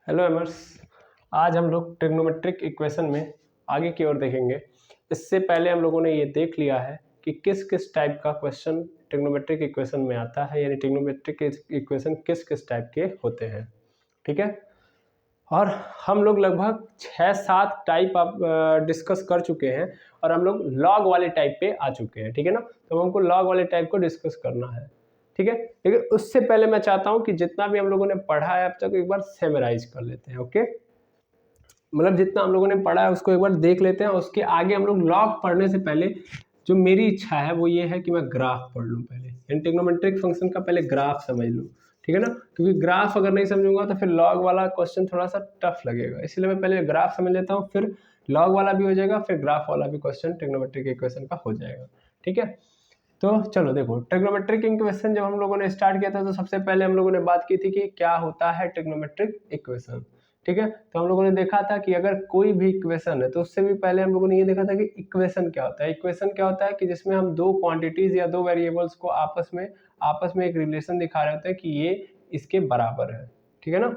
Hello एमर्स। आज हम लोग ट्रिग्नोमेट्रिक इक्वेशन में आगे की ओर देखेंगे। इससे पहले हम लोगों ने ये देख लिया है कि किस किस टाइप का क्वेश्चन ट्रिग्नोमेट्रिक इक्वेशन में आता है, यानी ट्रिग्नोमेट्रिक इक्वेशन किस किस टाइप के होते हैं। ठीक है, और हम लोग लगभग 6-7 टाइप आप डिस्कस कर चुके हैं और हम लोग लॉग वाले टाइप पे आ चुके हैं। ठीक है ना, तो हमको लॉग वाले टाइप को डिस्कस करना है। ठीक है, लेकिन उससे पहले मैं चाहता हूं कि जितना भी हम लोगों ने पढ़ा है अब तक एक बार सेमराइज कर लेते हैं। ओके, मतलब जितना हम लोगों ने पढ़ा है उसको एक बार देख लेते हैं। उसके आगे हम लोग लॉग पढ़ने से पहले जो मेरी इच्छा है वो ये है कि मैं ग्राफ पढ़ लूँ पहले, यानी ट्रिग्नोमेट्रिक फंक्शन का पहले ग्राफ समझ लूँ। ठीक है ना, क्योंकि ग्राफ अगर नहीं समझूंगा तो फिर लॉग वाला क्वेश्चन थोड़ा सा टफ लगेगा, इसलिए मैं पहले ग्राफ समझ लेता हूँ, फिर लॉग वाला भी हो जाएगा, फिर ग्राफ वाला भी क्वेश्चन ट्रिग्नोमेट्रिक इक्वेशन का हो जाएगा। ठीक है, तो चलो देखो, ट्रिग्नोमेट्रिक इक्वेशन जब हम लोगों ने स्टार्ट किया था तो सबसे पहले हम लोगों ने बात की थी कि क्या होता है ट्रिग्नोमेट्रिक इक्वेशन। ठीक है, तो हम लोगों ने देखा था कि अगर कोई भी इक्वेशन है तो उससे भी पहले हम लोगों ने ये देखा था कि इक्वेशन क्या होता है। इक्वेशन क्या होता है कि जिसमें हम दो क्वांटिटीज या दो वेरिएबल्स को आपस में एक रिलेशन दिखा रहे होते हैं कि ये इसके बराबर है। ठीक है ना,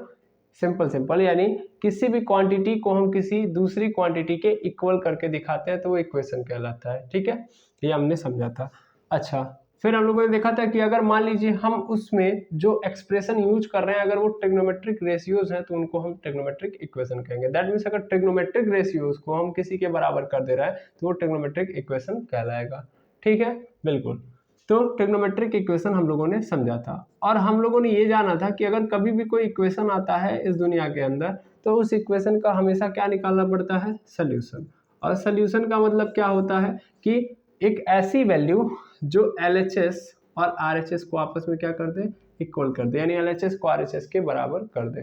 सिंपल सिंपल, यानी किसी भी क्वांटिटी को हम किसी दूसरी क्वांटिटी के इक्वल करके दिखाते हैं तो वो इक्वेशन कहलाता है। ठीक है, ये हमने समझा था। अच्छा, फिर हम लोगों ने देखा था कि अगर मान लीजिए हम उसमें जो एक्सप्रेशन यूज कर रहे हैं अगर वो ट्रिग्नोमेट्रिक रेशियोज हैं तो उनको हम ट्रिग्नोमेट्रिक इक्वेशन कहेंगे। दैट मीन्स अगर ट्रिग्नोमेट्रिक रेशियोज को हम किसी के बराबर कर दे रहा है तो वो ट्रिग्नोमेट्रिक इक्वेशन कहलाएगा। ठीक है, बिल्कुल। तो ट्रिग्नोमेट्रिक इक्वेशन हम लोगों ने समझा था और हम लोगों ने ये जाना था कि अगर कभी भी कोई इक्वेशन आता है इस दुनिया के अंदर तो उस इक्वेशन का हमेशा क्या निकालना पड़ता है, सोल्यूशन। और सोल्यूशन का मतलब क्या होता है कि एक ऐसी वैल्यू जो LHS और RHS को आपस में क्या कर दे, इक्वल कर दे, यानी LHS को RHS के बराबर कर दे।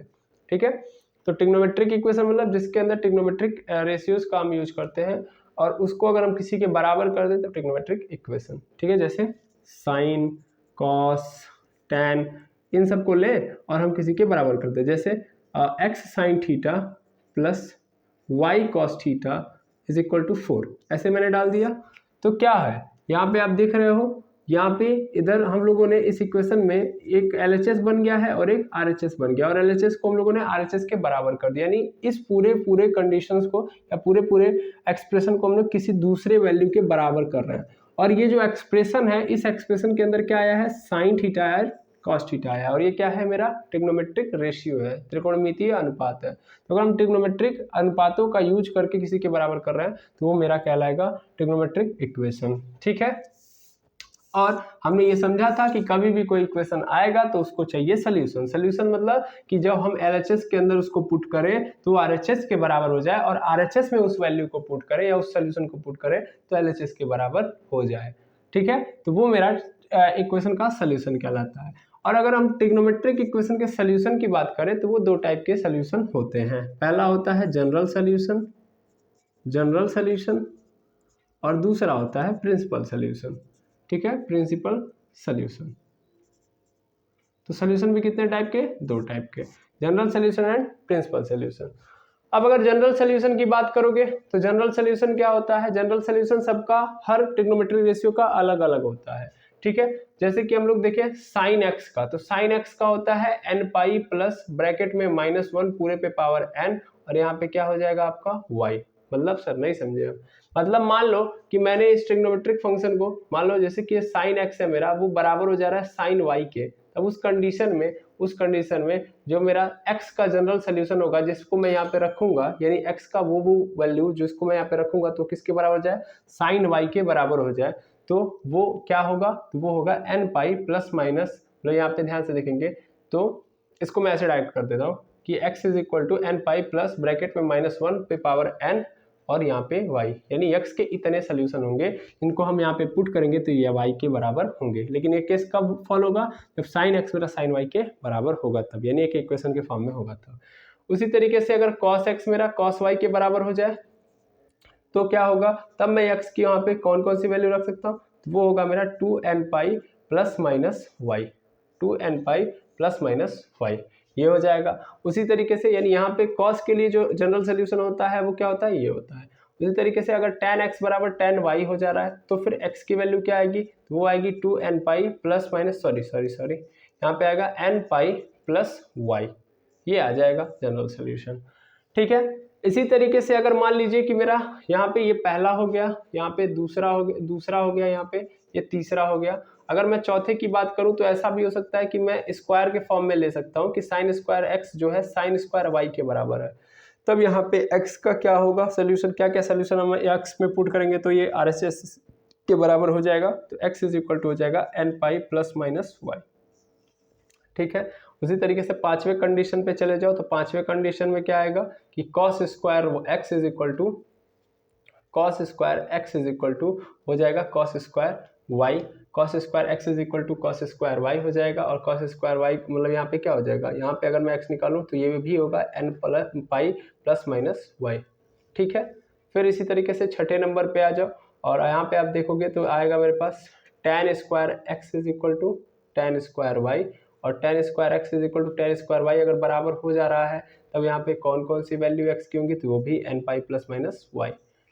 ठीक है, तो ट्रिग्नोमेट्रिक इक्वेशन मतलब जिसके अंदर ट्रिग्नोमेट्रिक रेशियोज का हम यूज करते हैं और उसको अगर हम किसी के बराबर कर दें तो ट्रिग्नोमेट्रिक इक्वेशन। ठीक है, जैसे साइन, कॉस, टैन, इन सबको ले और हम किसी के बराबर कर दें, जैसे x sine theta plus y cos theta is equal to 4, ऐसे मैंने डाल दिया। तो क्या है यहाँ पे आप देख रहे हो, यहाँ पे इधर हम लोगों ने इस इक्वेशन में एक LHS बन गया है और एक RHS बन गया और LHS को हम लोगों ने RHS के बराबर कर दिया, यानी इस पूरे पूरे कंडीशंस को या पूरे पूरे एक्सप्रेशन को हम लोग किसी दूसरे वैल्यू के बराबर कर रहे हैं। और ये जो एक्सप्रेशन है इस एक्सप्रेशन के अंदर क्या आया है, साइन थीटा आया, कॉस थीटा आया, और ये क्या है, मेरा ट्रिग्नोमेट्रिक रेशियो है, त्रिकोणमितीय अनुपात है। तो अगर हम ट्रिग्नोमेट्रिक अनुपातों का यूज करके किसी के बराबर कर रहे हैं तो वो मेरा कहलाएगा ट्रिग्नोमेट्रिक इक्वेशन। ठीक है, और हमने ये समझा था कि कभी भी कोई इक्वेशन आएगा तो उसको चाहिए सोल्यूशन। सोल्यूशन मतलब कि जब हम LHS के अंदर उसको पुट करें तो RHS के बराबर हो जाए और RHS में उस वैल्यू को पुट करें या उस सोल्यूशन को पुट करें तो LHS के बराबर हो जाए। ठीक है, तो वो मेरा इक्वेशन का सोल्यूशन कहलाता है। और अगर हम ट्रिग्नोमेट्रिक इक्वेशन के सोल्यूशन की बात करें तो वो दो टाइप के सोल्यूशन होते हैं। पहला होता है जनरल सोल्यूशन, जनरल सोल्यूशन, और दूसरा होता है प्रिंसिपल सोल्यूशन। ठीक है, प्रिंसिपल सोल्यूशन। तो सोल्यूशन भी कितने टाइप के, दो टाइप के, general solution and principal solution. अब अगर जनरल सोल्यूशन की बात करोगे तो जनरल सोल्यूशन क्या होता है, जनरल सोल्यूशन सबका हर ट्रिग्नोमेट्रिक रेशियो का अलग अलग होता है। ठीक है, जैसे कि हम लोग देखें साइन एक्स का, तो साइन एक्स का होता है n पाई प्लस ब्रैकेट में -1 पूरे पे पावर n, और यहाँ पे क्या हो जाएगा आपका y। मतलब सर नहीं समझे आप, मतलब मान लो कि मैंने इस ट्रिग्नोमेट्रिक फंक्शन को, मान लो जैसे कि साइन एक्स है मेरा, वो बराबर हो जा रहा है साइन वाई के, तब उस कंडीशन में जो मेरा x का जनरल सोल्यूशन होगा जिसको मैं यहाँ पे रखूंगा, यानी x का वो वैल्यू जिसको मैं यहाँ पे रखूंगा तो किसके बराबर हो जाए, साइन y के बराबर हो जाए, तो वो क्या होगा, तो वो होगा n पाई प्लस माइनस, लो यहाँ पे ध्यान से देखेंगे तो इसको मैं ऐसे डायरेक्ट कर देता हूँ कि x is equal to n pi plus bracket में -1 पे पावर n और यहाँ पे y, यानी x के इतने सोल्यूशन होंगे, इनको हम यहाँ पे पुट करेंगे तो ये y के बराबर होंगे। लेकिन ये केस कब फॉलो होगा, जब साइन x मेरा साइन y के बराबर होगा तब, यानी एक इक्वेशन के फॉर्म में होगा तब। उसी तरीके से अगर cos x मेरा cos y के बराबर हो जाए तो क्या होगा, तब मैं x की यहाँ पे कौन कौन सी वैल्यू रख सकता हूँ, तो वो होगा मेरा 2n pi plus minus y, 2n pi plus minus y, ये हो जाएगा। उसी तरीके से यानी यहाँ पे cos के लिए जो जनरल सोल्यूशन होता है वो क्या होता है, ये होता है। उसी तरीके से अगर tan x बराबर tan y हो जा रहा है तो फिर x की वैल्यू क्या आएगी, तो वो आएगी 2n pi plus minus sorry यहाँ पे आएगा n पाई प्लस y। ये आ जाएगा जनरल सोल्यूशन। ठीक है, इसी तरीके से अगर मान लीजिए कि मेरा यहाँ पे ये पहला हो गया, यहाँ पे दूसरा हो गया, यहाँ पे ये तीसरा हो गया। अगर मैं चौथे की बात करूँ तो ऐसा भी हो सकता है कि मैं स्क्वायर के फॉर्म में ले सकता हूँ कि साइन स्क्वायर एक्स जो है साइन स्क्वायर वाई के बराबर है। तब यहाँ पे x का क्या होगा सोल्यूशन, क्या क्या सोल्यूशन हम x में पुट करेंगे तो ये RHS के बराबर हो जाएगा। तो x इज इक्वल टू हो जाएगा n pi plus minus y. ठीक है, उसी तरीके से पांचवें कंडीशन पे चले जाओ तो पांचवें कंडीशन में क्या आएगा कि cos square x is equal to हो जाएगा cos square y, cos square x is equal to cos square y हो जाएगा। और cos स्क्वायर y मतलब यहाँ पे क्या हो जाएगा, यहाँ पे अगर मैं x निकालूं तो ये भी होगा n pi plus minus y। ठीक है, फिर इसी तरीके से छठे नंबर पे आ जाओ और यहाँ पे आप देखोगे तो आएगा मेरे पास tan square x is equal to tan square y, और tan square x is equal to tan square y अगर बराबर हो जा रहा है तब यहाँ पे कौन कौन सी वैल्यू x की होंगी तो वो भी n pi plus minus y।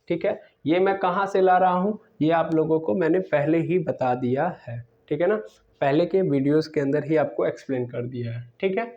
ठीक है, ये मैं कहाँ से ला रहा हूँ ये आप लोगों को मैंने पहले ही बता दिया है। ठीक है ना, पहले के वीडियोस के अंदर ही आपको एक्सप्लेन कर दिया है। ठीक है,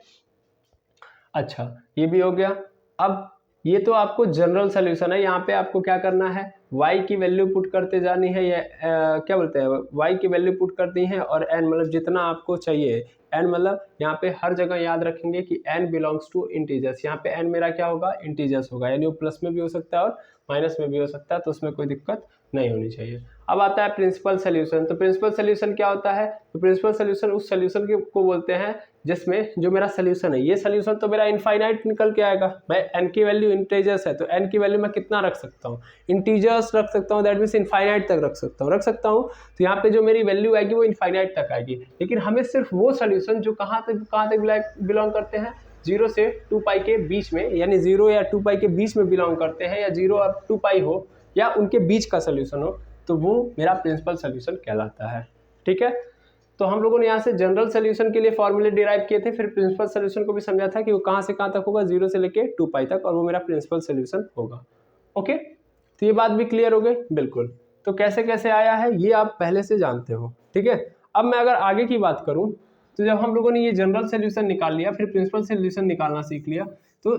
अच्छा ये भी हो गया। अब ये तो आपको जनरल सोल्यूशन है, यहाँ पे आपको क्या करना है y की वैल्यू पुट करते जानी है, ये क्या बोलते हैं y की वैल्यू पुट करती है और n मतलब जितना आपको चाहिए n मतलब यहाँ पे हर जगह याद रखेंगे कि n बिलोंग्स टू इंटीजर्स। यहाँ पे n मेरा क्या होगा इंटीजर्स होगा, यानी वो प्लस में भी हो सकता है और माइनस में भी हो सकता है, तो उसमें कोई दिक्कत नहीं होनी चाहिए। अब आता है प्रिंसिपल सोल्यूशन। तो प्रिंसिपल सोल्यूशन क्या होता है, तो प्रिंसिपल सोल्यूशन उस सोल्यूशन को बोलते हैं जिसमें जो मेरा सोल्यूशन है ये सोल्यूशन तो मेरा इनफाइनाइट निकल के आएगा। मैं n की वैल्यू इंटीजर्स है तो n की वैल्यू मैं कितना रख सकता हूँ, इंटीजर्स रख सकता हूँ, दैट मीन्स इनफाइनाइट तक रख सकता हूँ। तो यहाँ पे जो मेरी वैल्यू आएगी वो इनफाइनाइट तक आएगी। लेकिन हमें सिर्फ वो सोल्यूशन जो कहाँ तक बिलोंग करते हैं 0 से 2 पाई के बीच में, यानी 0 या 2 पाई के बीच में बिलोंग करते हैं, या 0 और 2 पाई हो या उनके बीच का सोल्यूशन हो, तो वो मेरा प्रिंसिपल सोल्यूशन कहलाता है। ठीक है, तो हम लोगों ने यहाँ से जनरल सोल्यूशन के लिए फॉर्मूले डिराइव किए थे, फिर प्रिंसिपल सोल्यूशन को भी समझा था कि वो कहाँ से कहाँ तक होगा 0 से लेके 2 पाई तक, और वो मेरा प्रिंसिपल सोल्यूशन होगा। ओके, तो ये बात भी क्लियर हो गई बिल्कुल। तो कैसे कैसे आया है ये आप पहले से जानते हो। ठीक है, अब मैं अगर आगे की बात करूँ तो जब हम लोगों ने ये जनरल सोल्यूशन निकाल लिया, फिर प्रिंसिपल सोल्यूशन निकालना सीख लिया, तो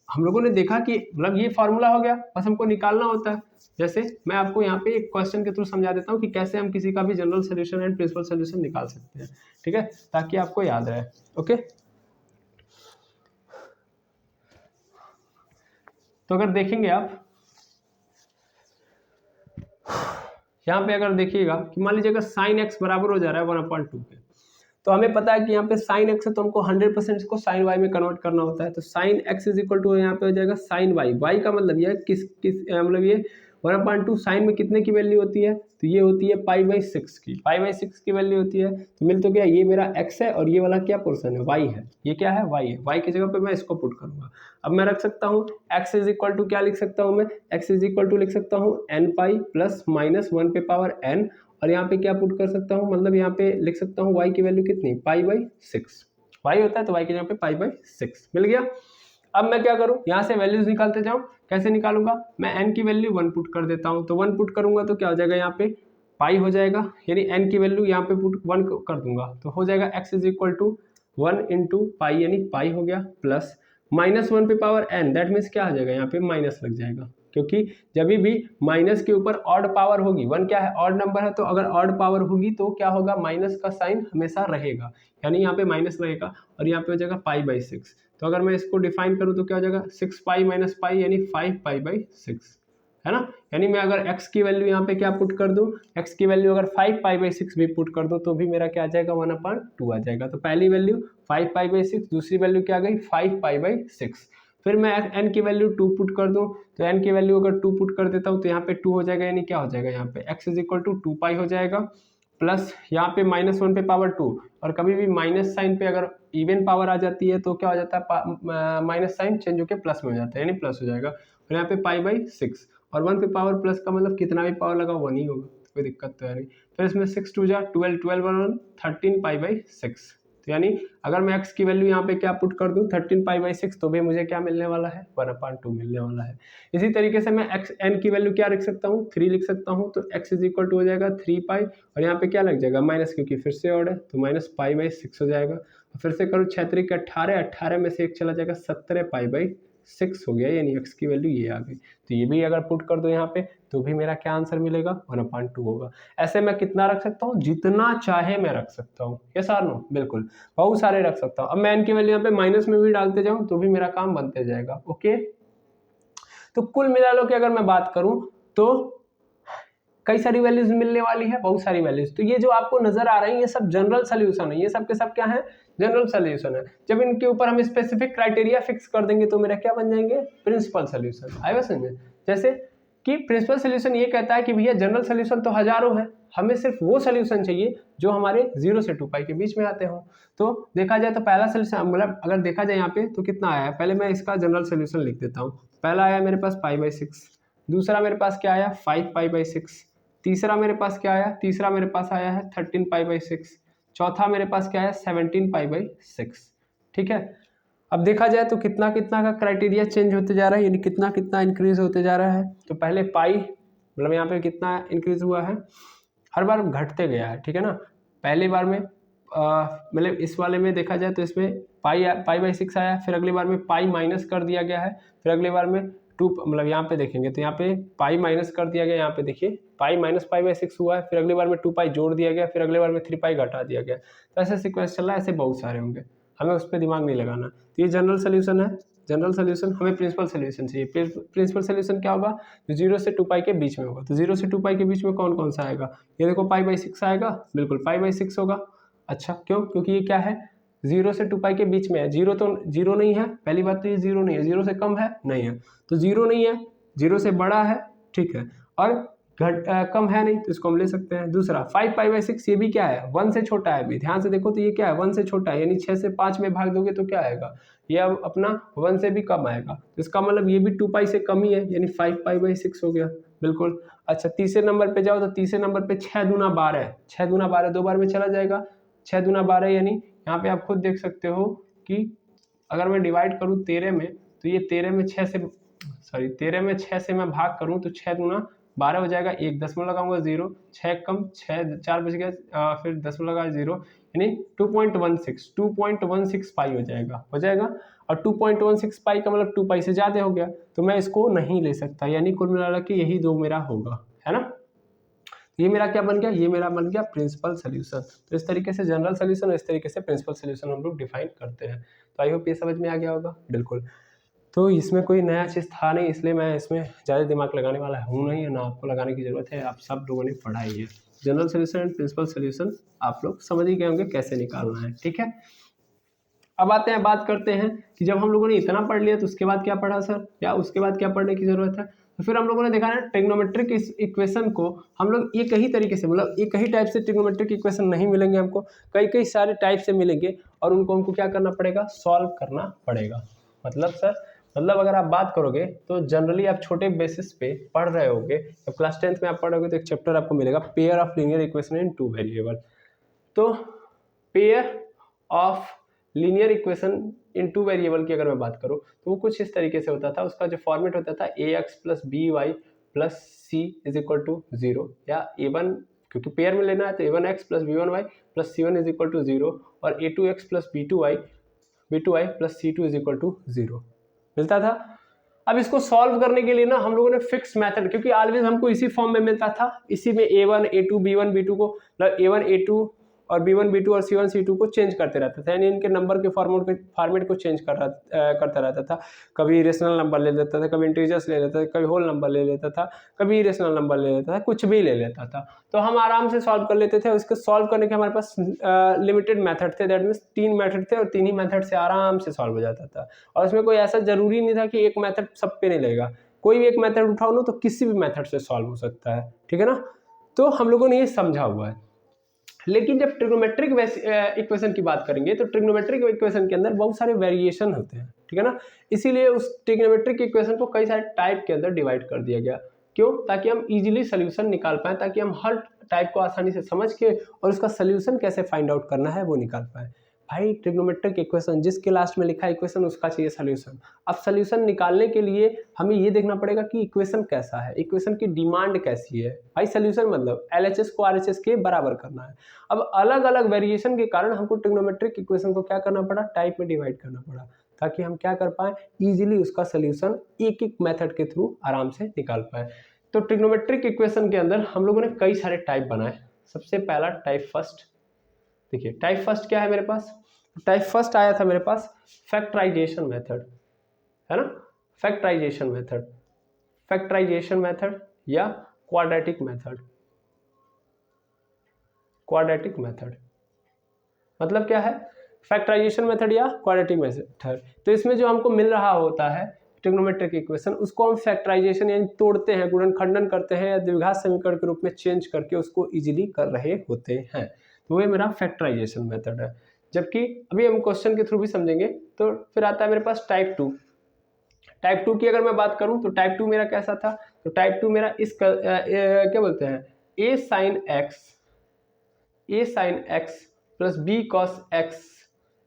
हम लोगों ने देखा कि मतलब ये फार्मूला हो गया, बस हमको निकालना होता है। जैसे मैं आपको यहाँ पे एक क्वेश्चन के थ्रू समझा देता हूँ कि कैसे हम किसी का भी general solution and principal solution निकाल सकते हैं। ठीक है, ताकि आपको याद रहे। ओके, तो अगर देखेंगे आप यहाँ पे अगर देखिएगा कि मान लीजिए अगर साइन एक्स बराबर हो जा रहा है 1/2 पे, तो हमें पता है कि यहाँ पे साइन एक्स है तो हमको 100% इसको साइन वाई में कन्वर्ट करना होता है। तो sine x is equal to यहाँ पे हो जाएगा साइन वाई। वाई का मतलब ये किस मतलब ये 1/2 साइन में कितने की वैल्यू होती है, तो ये होती है पाई/6 की, पाई/6 की वैल्यू होती है। तो मिल तो गया, ये मेरा एक्स है और ये वाला क्या पोर्सन है वाई है, ये क्या है वाई है। वाई की जगह पे मैं इसको पुट करूंगा। अब मैं रख सकता हूँ एक्स इज इक्वल टू क्या लिख सकता हूँ मैं, एक्स इज इक्वल टू लिख सकता हूँ n पाई प्लस माइनस 1 पे पावर n, और यहाँ पे क्या पुट कर सकता हूँ, मतलब यहाँ पे लिख सकता हूँ y की वैल्यू कितनी पाई/6। y होता है तो y की जगह पे पाई/6 मिल गया। अब मैं क्या करूँ, यहाँ से वैल्यूज निकालते जाऊँ। कैसे निकालूंगा, मैं n की वैल्यू 1 पुट कर देता हूँ। तो 1 पुट करूंगा तो क्या हो जाएगा, यहाँ पे पाई हो जाएगा, यानी n की वैल्यू यहाँ पे पुट 1 कर दूंगा तो हो जाएगा x is equal to 1 into pi, यानी पाई हो गया, प्लस -1 पे पावर n, दैट मीन्स क्या आ जाएगा, यहाँ पे माइनस लग जाएगा, क्योंकि जब भी माइनस के ऊपर ऑड पावर होगी, 1 क्या है ऑड नंबर है, तो अगर ऑड पावर होगी तो क्या होगा, माइनस का साइन हमेशा रहेगा, यानी यहाँ पे माइनस रहेगा और यहाँ पे हो जाएगा पाई/6। तो अगर मैं इसको डिफाइन करूँ तो क्या हो जाएगा 6 पाई माइनस पाई, यानी 5 पाई/6 है ना। यानी मैं अगर x की वैल्यू यहाँ पे क्या पुट कर दूं, x की वैल्यू अगर 5 पाई/6 भी पुट कर दूं तो भी मेरा क्या आ जाएगा 1/2 आ जाएगा। तो पहली वैल्यू 5 पाई/6, दूसरी वैल्यू क्या आ गई 5 पाई/6। फिर मैं n की वैल्यू 2 पुट कर दूं, तो n की वैल्यू अगर 2 पुट कर देता हूं तो यहाँ पे 2 हो जाएगा, यानी क्या हो जाएगा यहाँ पे x इज इक्वल टू 2 पाई हो जाएगा, प्लस यहाँ पे -1 पे पावर 2, और कभी भी माइनस साइन पे अगर इवन पावर आ जाती है तो क्या हो जाता है माइनस साइन चेंज होकर प्लस में हो जाता है, यानी प्लस हो जाएगा। और यहाँ पे पाई/6 और 1 पे पावर प्लस का मतलब कितना भी पावर लगा 1 ही होगा, तो कोई दिक्कत तो है नहीं। फिर इसमें 6 2 जा 12, 12 1 13 पाई/6। तो यानी अगर मैं x की वैल्यू यहाँ पे क्या पुट कर दूं 13 पाई/6 तो भी मुझे क्या मिलने वाला है 1/2 मिलने वाला है। इसी तरीके से मैं n की वैल्यू क्या लिख सकता हूँ 3 लिख सकता हूँ, तो x इज इक्वल टू हो जाएगा 3 पाई, और यहाँ पे क्या लग जाएगा माइनस, क्योंकि फिर से ऑड है तो -पाई/6 हो जाएगा। फिर से करूँ 6 3 18, 18 में से एक चला जाएगा 17π/6 हो गया, यानी x की वैल्यू ये आ गई। तो ये भी अगर पुट कर दो यहाँ पे तो भी मेरा क्या आंसर मिलेगा 1/2 होगा। ऐसे मैं कितना रख सकता हूँ, जितना चाहे मैं रख सकता हूँ, यस और नो, बिल्कुल बहुत सारे रख सकता हूँ। अब मैं इनकी वैल्यू यहाँ पे माइनस में भी डालते जाऊँ तो भी मेरा काम बनते जाएगा। ओके, तो कुल मिला लो कि अगर मैं बात करूँ तो कई सारी वैल्यूज मिलने वाली है, बहुत सारी वैल्यूज। तो ये जो आपको नजर आ रही है ये सब जनरल सोल्यूशन है, ये सब के सब क्या है, जनरल सोल्यूशन है। जब इनके ऊपर हम स्पेसिफिक क्राइटेरिया फिक्स कर देंगे तो मेरा क्या बन जाएंगे, प्रिंसिपल सोल्यूशन। आएगा समझ में? जैसे कि प्रिंसिपल सोल्यूशन ये कहता है कि भैया जनरल सोल्यूशन तो हजारों है, हमें सिर्फ वो सोल्यूशन चाहिए जो हमारे 0 से 2π के बीच में आते हो। तो देखा जाए तो पहला सोल्यूशन, मतलब अगर देखा जाए यहाँ पे तो कितना आया है, पहले मैं इसका जनरल सोल्यूशन लिख देता हूँ। पहला आया मेरे पास π/6, दूसरा मेरे पास क्या आया 5π/6, तीसरा मेरे पास क्या आया, तीसरा मेरे पास आया है 13π/6, चौथा मेरे पास क्या है 17π/6। ठीक है, अब देखा जाए तो कितना कितना का क्राइटेरिया चेंज होते जा रहा है, यानी कितना कितना इंक्रीज होते जा रहा है। तो पहले पाई, मतलब यहाँ पे कितना इंक्रीज हुआ है, हर बार घटते गया है। ठीक है ना, पहली बार में मतलब इस वाले में देखा जाए तो इसमें π/6 आया, फिर अगली बार में पाई माइनस कर दिया गया है, फिर अगली बार में 2, मतलब यहाँ पे देखेंगे तो यहाँ पे पाई माइनस कर दिया गया, यहाँ पे देखिए पाई माइनस π/6 हुआ है, फिर अगली बार में 2π जोड़ दिया गया, फिर अगली बार में 3π घटा दिया गया। तो ऐसे सीक्वेंस चल रहा है, ऐसे बहुत सारे होंगे, हमें उस पर दिमाग नहीं लगाना। तो ये जनरल सोल्यूशन है, जनरल सोल्यूशन। हमें प्रिंसिपल सोल्यूशन चाहिए। प्रिंसिपल सोल्यूशन क्या होगा, जो 0 से 2π के बीच में होगा। तो 0 से 2π के बीच में कौन कौन सा आएगा, ये देखो π/6 आएगा, बिल्कुल π/6 होगा। अच्छा क्यों, क्योंकि ये क्या है 0 से 2π के बीच में है। 0 तो 0 नहीं है, पहली बात तो ये 0 नहीं है, 0 से कम है नहीं है, तो 0 नहीं है, 0 से बड़ा है, ठीक है, और कम है नहीं, तो इसको हम ले सकते हैं। दूसरा 5π/6 ये भी क्या है 1 से छोटा है, अभी ध्यान से देखो तो ये क्या है 1 से छोटा है, यानी 6 से 5 में भाग दोगे तो क्या आएगा, ये अब अपना 1 से भी कम आएगा। तो इसका मतलब ये भी 2π से कम ही है, यानी 5π/6 हो गया, बिल्कुल। अच्छा तीसरे नंबर पे जाओ तो तीसरे नंबर पे 6 दूना 12, 6 दूना 12 दो बार में चला जाएगा, 6 दूना 12, यानी यहाँ पे आप खुद देख सकते हो कि अगर मैं डिवाइड करूँ 13 में, तो ये 13 में 6 से मैं भाग करूँ तो 6 दूना 12 हो जाएगा, एक दशमलव लगाऊंगा 0, 6 कम 6 4 बच गया, फिर दशमलव लगा 0, यानी 2.16 पाई हो जाएगा। और 2.16 पाई का मतलब 2 पाई से ज़्यादा हो गया, तो मैं इसको नहीं ले सकता, यानी कुल मिला के यही दो मेरा होगा, है ना। ये मेरा क्या बन गया, ये मेरा बन गया प्रिंसिपल सोल्यूशन। तो इस तरीके से जनरल सोल्यूशन और इस तरीके से प्रिंसिपल सोल्यूशन हम लोग डिफाइन करते हैं। तो आई होप ये समझ में आ गया होगा, बिल्कुल। तो इसमें कोई नया चीज़ था नहीं, इसलिए मैं इसमें ज़्यादा दिमाग लगाने वाला हूँ नहीं, ना आपको लगाने की ज़रूरत है, आप सब लोगों ने पढ़ा ही है। General solution and principal solution आप लोग समझ ही गए होंगे कैसे निकालना है, ठीक है। अब आते हैं, बात करते हैं कि जब हम लोगों ने इतना पढ़ लिया तो उसके बाद क्या पढ़ा सर, या उसके बाद क्या पढ़ने की ज़रूरत है। तो फिर हम लोगों ने देखा ना ट्रिग्नोमेट्रिक इक्वेशन को हम लोग एक ही तरीके से, मतलब एक ही टाइप से ट्रिग्नोमेट्रिक इक्वेशन नहीं मिलेंगे हमको, कई सारे टाइप से मिलेंगे और उनको हमको क्या करना पड़ेगा, सॉल्व करना पड़ेगा। मतलब सर, मतलब अगर आप बात करोगे तो जनरली आप छोटे बेसिस पे पढ़ रहे होगे, जब क्लास 10th में आप पढ़ोगे तो एक चैप्टर आपको मिलेगा pair of linear equation in 2 variable. तो pair of linear equation in 2 variable की अगर मैं बात करूं तो वो कुछ इस तरीके से होता था, उसका जो फॉर्मेट होता था ax plus by plus c is equal to 0, या a1, क्योंकि पेयर में लेना है तो a1x plus b1y plus c1 is equal to 0, और a2x plus b2y plus c2 is equal to 0 मिलता था। अब इसको सॉल्व करने के लिए ना हम लोगों ने फिक्स मेथड, क्योंकि ऑलवेज हमको इसी फॉर्म में मिलता था, इसी में a1 a2 b1 b2 को, मतलब a1 a2 और b1 b2 और c1 c2 को चेंज करते रहता था, यानी इनके नंबर के फॉर्मेट को चेंज करता रहता था। कभी रेशनल नंबर ले लेता था, कभी इंटीजर्स ले लेता था, कभी होल नंबर ले लेता था, कभी रेशनल नंबर ले लेता था, कुछ भी ले लेता था। तो हम आराम से सॉल्व कर लेते थे। उसके सॉल्व करने के हमारे पास लिमिटेड मेथड थे, दैट मीन्स 3 मेथड थे और 3 ही मेथड से आराम से सॉल्व हो जाता था। और उसमें कोई ऐसा जरूरी नहीं था कि एक मेथड सब पे नहीं लगेगा, कोई भी एक मेथड उठाओ ना तो किसी भी मेथड से सॉल्व हो सकता है, ठीक है ना। तो हम लोगों ने ये समझा हुआ है। लेकिन जब ट्रिग्नोमेट्रिक इक्वेशन की बात करेंगे तो ट्रिग्नोमेट्रिक इक्वेशन के अंदर बहुत सारे वेरिएशन होते हैं, ठीक है ना। इसीलिए उस ट्रिग्नोमेट्रिक इक्वेशन को कई सारे टाइप के अंदर डिवाइड कर दिया गया। क्यों? ताकि हम इजीली सोल्यूशन निकाल पाएँ, ताकि हम हर टाइप को आसानी से समझ के और उसका सोल्यूशन कैसे फाइंड आउट करना है वो निकाल पाएँ। भाई ट्रिग्नोमेट्रिक इक्वेशन जिसके लास्ट में लिखा है इक्वेशन उसका चाहिए सोल्यूशन। अब सोल्यूशन निकालने के लिए हमें ये देखना पड़ेगा कि इक्वेशन कैसा है, इक्वेशन की डिमांड कैसी है। भाई सोल्यूशन मतलब LHS को RHS के बराबर करना है। अब अलग अलग वेरिएशन के कारण हमको ट्रिग्नोमेट्रिक इक्वेशन को क्या करना पड़ा, टाइप में डिवाइड करना पड़ा, ताकि हम क्या कर पाए, इजीली उसका सोल्यूशन एक एक मेथड के थ्रू आराम से निकाल पाए। तो ट्रिग्नोमेट्रिक इक्वेशन के अंदर हम लोगों ने कई सारे टाइप बनाए। सबसे पहला टाइप फर्स्ट, देखिए टाइप फर्स्ट क्या है मेरे पास, टाइप फर्स्ट आया था मेरे पास फैक्टराइजेशन मेथड, है ना, फैक्टराइजेशन मेथड, फैक्टराइजेशन मेथड या क्वाड्रेटिक मेथड। क्वाड्रेटिक मेथड मतलब क्या है, फैक्टराइजेशन मेथड या क्वाड्रेटिक मेथड। तो इसमें जो हमको मिल रहा होता है ट्रिग्नोमेट्रिक इक्वेशन, उसको हम फैक्टराइजेशन यानी तोड़ते हैं, गुणनखंडन करते हैं या द्विघात समीकरण के रूप में चेंज करके उसको इजीली कर रहे होते हैं। तो ये मेरा फैक्टराइजेशन मेथड है। जबकि अभी हम क्वेश्चन के थ्रू भी समझेंगे। तो फिर आता है मेरे पास टाइप 2। टाइप 2 की अगर मैं बात करूं तो टाइप 2 मेरा कैसा था, तो टाइप 2 मेरा इस क्या बोलते हैं, a sin x plus b cos x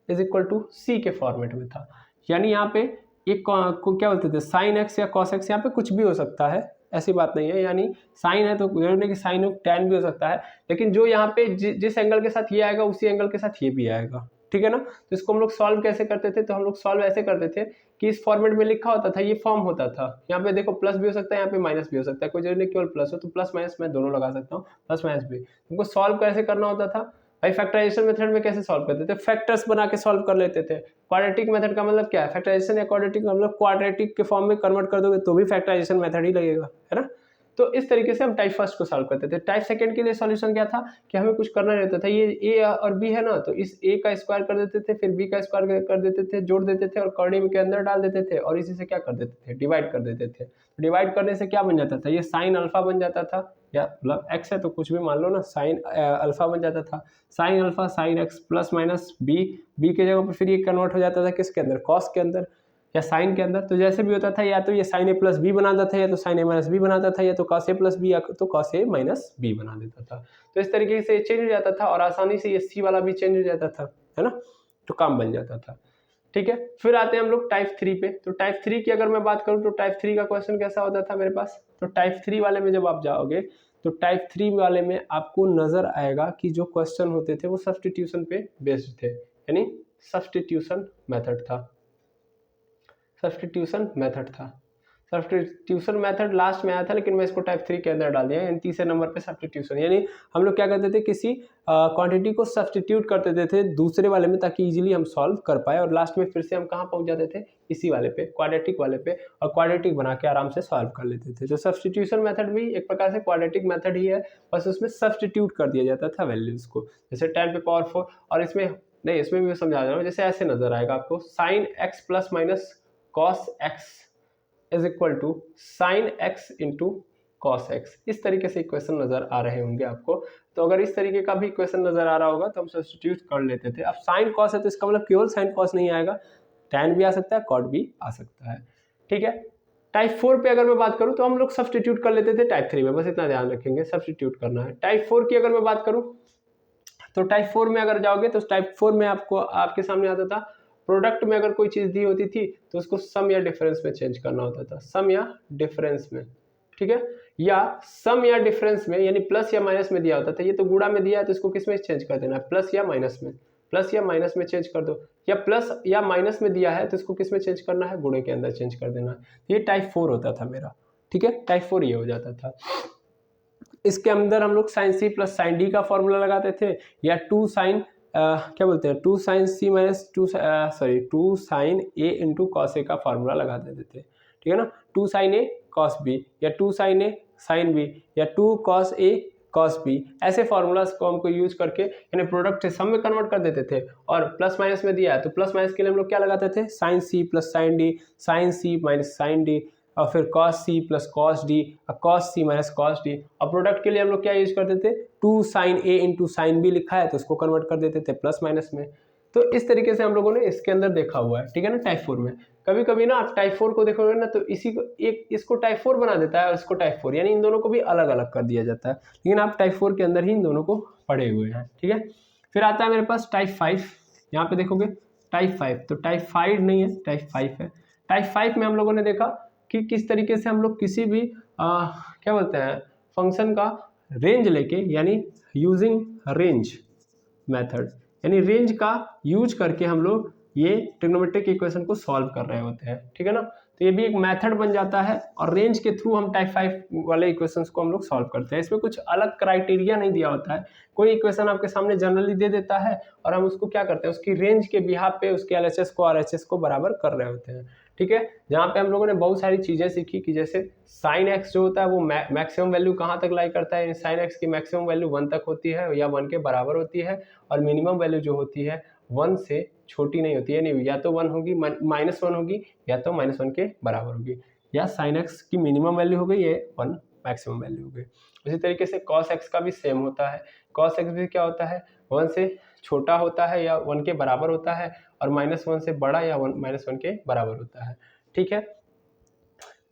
is equal to c के फॉर्मेट में था। यानी यहाँ पे एक को क्या बोलते थे, साइन एक्स या कॉस एक्स, यहाँ पे कुछ भी हो सकता है, ऐसी बात नहीं है। यानी साइन है तो जरूरी कि साइन हो, टैन भी हो सकता है, लेकिन जो यहाँ पे जिस एंगल के साथ ये आएगा उसी एंगल के साथ ये भी आएगा, ठीक है ना। तो इसको हम लोग सॉल्व कैसे करते थे, तो हम लोग सॉल्व ऐसे करते थे कि इस फॉर्मेट में लिखा होता था, ये फॉर्म होता था। यहाँ पे देखो प्लस भी हो सकता है, यहाँ पे माइनस भी हो सकता है, कोई जरूरी नहीं केवल प्लस हो, तो प्लस माइनस मैं दोनों लगा सकता हूँ, प्लस माइनस भी। तुमको सॉल्व कैसे करना होता था भाई, फैक्टराइजेशन मेथड में कैसे सॉल्व करते थे, फैक्टर्स बना के सॉल्व कर लेते थे। क्वाड्रेटिक मेथड का मतलब क्या है, फैक्टराइजेशन या क्वाड्रेटिक मतलब क्वाड्रेटिक के फॉर्म में कन्वर्ट कर दोगे तो भी फैक्टराइजेशन मेथड ही लगेगा, है ना। तो इस तरीके से हम टाइप फर्स्ट को सॉल्व करते थे। टाइप सेकंड के लिए सॉल्यूशन क्या था कि हमें कुछ करना नहीं होता था, ये ए और बी है ना, तो इस ए का स्क्वायर कर देते थे, फिर बी का स्क्वायर कर देते थे, जोड़ देते थे और कर्णिम के अंदर डाल देते थे, और इसी से क्या कर देते थे, डिवाइड कर देते थे। डिवाइड करने से क्या बन जाता था, ये साइन अल्फा बन जाता था, या मतलब एक्स है तो कुछ भी मान लो ना, साइन अल्फा बन जाता था। Sine alpha sine x plus minus b, b के जगह पर फिर ये कन्वर्ट हो जाता था किसके अंदर, कॉस के अंदर या साइन के अंदर। तो जैसे भी होता था, या तो ये साइन ए प्लस बी बनाता था, या तो साइन ए माइनस बी बनाता था, या तो कॉस ए प्लस बी, या तो कॉस ए माइनस बी बना देता था। तो इस तरीके से चेंज हो जाता था और आसानी से ये सी वाला भी चेंज हो जाता था, है ना, तो काम बन जाता था। ठीक है, फिर आते हैं हम लोग टाइप 3 पे। तो टाइप 3 की अगर मैं बात करूं तो टाइप 3 का क्वेश्चन कैसा होता था मेरे पास, तो टाइप 3 वाले में जब आप जाओगे तो टाइप 3 वाले में आपको नजर आएगा कि जो क्वेश्चन होते थे वो सब्स्टिट्यूशन पे बेस्ड थे, यानी सब्स्टिट्यूशन मेथड था, सब्स्टिट्यूशन मेथड था। सब्स्टिट्यूशन मेथड लास्ट में आया था, लेकिन मैं इसको टाइप 3 के अंदर डाल दिया, यानी तीसरे नंबर पे सब्स्टिट्यूशन। यानी हम लोग क्या करते थे, किसी क्वांटिटी को सब्स्टिट्यूट कर देते थे दूसरे वाले में ताकि इजीली हम सॉल्व कर पाए, और लास्ट में फिर से हम कहाँ पहुंच जाते थे, इसी वाले पे, क्वाड्रेटिक वाले पे, और क्वाड्रेटिक बना के आराम से सॉल्व कर लेते थे। तो सब्स्टिट्यूशन मेथड भी एक प्रकार से क्वाड्रेटिक मेथड ही है, बस उसमें सब्स्टिट्यूट कर दिया जाता था वैल्यूज को, जैसे 10 पे पावर 4। और इसमें नहीं, इसमें भी मैं समझा रहा हूँ, जैसे ऐसे नजर आएगा आपको, sine x plus minus cos x is equal to sine x into cos x. इस तरीके से इक्वेशन नजर आ रहे होंगे आपको। तो अगर इस तरीके का भी इक्वेशन नजर आ रहा होगा तो हम सब्स्टिट्यूट कर लेते थे। अब साइन कॉस है तो इसका मतलब केवल साइन कॉस नहीं आएगा, टैन भी आ सकता है, कॉट भी आ सकता है, ठीक है। टाइप 4 पे अगर मैं बात करूं तो हम लोग सब्स्टिट्यूट कर लेते थे टाइप 3 में, बस इतना ध्यान रखेंगे, सब्स्टिट्यूट करना है। टाइप 4 की अगर मैं बात करूं तो टाइप 4 में अगर जाओगे तो टाइप 4 में आपको आपके सामने आता था, प्रोडक्ट में अगर कोई चीज दी होती थी तो उसको सम या डिफरेंस में चेंज करना होता था, सम या डिफरेंस में, ठीक है, या सम या डिफरेंस में, यानी प्लस या माइनस में दिया होता था। ये तो गुणा में दिया है तो इसको किस में चेंज कर देना है, प्लस या माइनस में, प्लस या माइनस में चेंज कर दो, या प्लस या माइनस में दिया है तो इसको किस में चेंज करना है, गुणे के अंदर चेंज कर देना है। ये टाइप 4 होता था मेरा, ठीक है, टाइप 4 ये हो जाता था। इसके अंदर हम लोग sine C plus sine D का फॉर्मूला लगाते थे, या टू साइन क्या बोलते हैं, two sine C minus two sine A into cos A का फॉर्मूला लगा देते थे, ठीक है ना, two sine A cos B, या two sine A sine B, या two cos A cos B. ऐसे फॉर्मूलाज को हमको यूज करके यानी प्रोडक्ट से सम में कन्वर्ट कर देते थे। और प्लस माइनस में दिया है तो प्लस माइनस के लिए हम लोग क्या लगाते थे, sine C plus sine D, sine C minus sine D, और फिर cos c plus cos d, और cos c minus cos d। और प्रोडक्ट के लिए हम लोग क्या यूज करते थे, two sine A into sine B लिखा है तो उसको कन्वर्ट कर देते थे प्लस माइनस में। तो इस तरीके से हम लोगों ने इसके अंदर देखा हुआ है, ठीक है ना, टाइप 4 में। कभी कभी ना आप टाइप 4 को देखोगे ना तो इसी को एक इसको टाइप 4 बना देता है और इसको टाइप 4, यानी इन दोनों को भी अलग अलग कर दिया जाता है, लेकिन आप टाइप 4 के अंदर ही इन दोनों को पढ़े हुए हैं, ठीक है। फिर आता है मेरे पास टाइप 5। यहाँ पे देखोगे टाइप 5, तो टाइप 5 नहीं है, टाइप 5 है। टाइप 5 में हम लोगों ने देखा कि किस तरीके से हम लोग किसी भी क्या बोलते हैं फंक्शन का रेंज लेके, यानी यूजिंग रेंज मेथड, यानी रेंज का यूज करके हम लोग ये ट्रिग्नोमेट्रिक इक्वेशन को सॉल्व कर रहे होते हैं, ठीक है ना। तो ये भी एक मेथड बन जाता है और रेंज के थ्रू हम टाइप 5 वाले इक्वेशंस को हम लोग सॉल्व करते हैं। इसमें कुछ अलग क्राइटेरिया नहीं दिया होता है, कोई इक्वेशन आपके सामने जनरली दे देता है और हम उसको क्या करते हैं, उसकी रेंज के बिहाफ पे उसके LHS को RHS को बराबर कर रहे होते हैं, ठीक है। जहाँ पे हम लोगों ने बहुत सारी चीज़ें सीखी कि जैसे साइन एक्स जो होता है वो मैक्सिमम वैल्यू कहाँ तक लाई करता है, साइन एक्स की मैक्सिमम वैल्यू 1 तक होती है या 1 के बराबर होती है, और मिनिमम वैल्यू जो होती है 1 से छोटी नहीं होती है, यानी या तो 1 होगी -1 होगी या तो -1 के बराबर होगी, या साइन एक्स की मिनिमम वैल्यू हो गई, ये 1 मैक्सिमम वैल्यू हो गई। उसी तरीके से कॉस एक्स का भी सेम होता है, कॉस एक्स भी क्या होता है 1 से छोटा होता है या 1 के बराबर होता है, और -1 से बड़ा या -1 के बराबर होता है, ठीक है।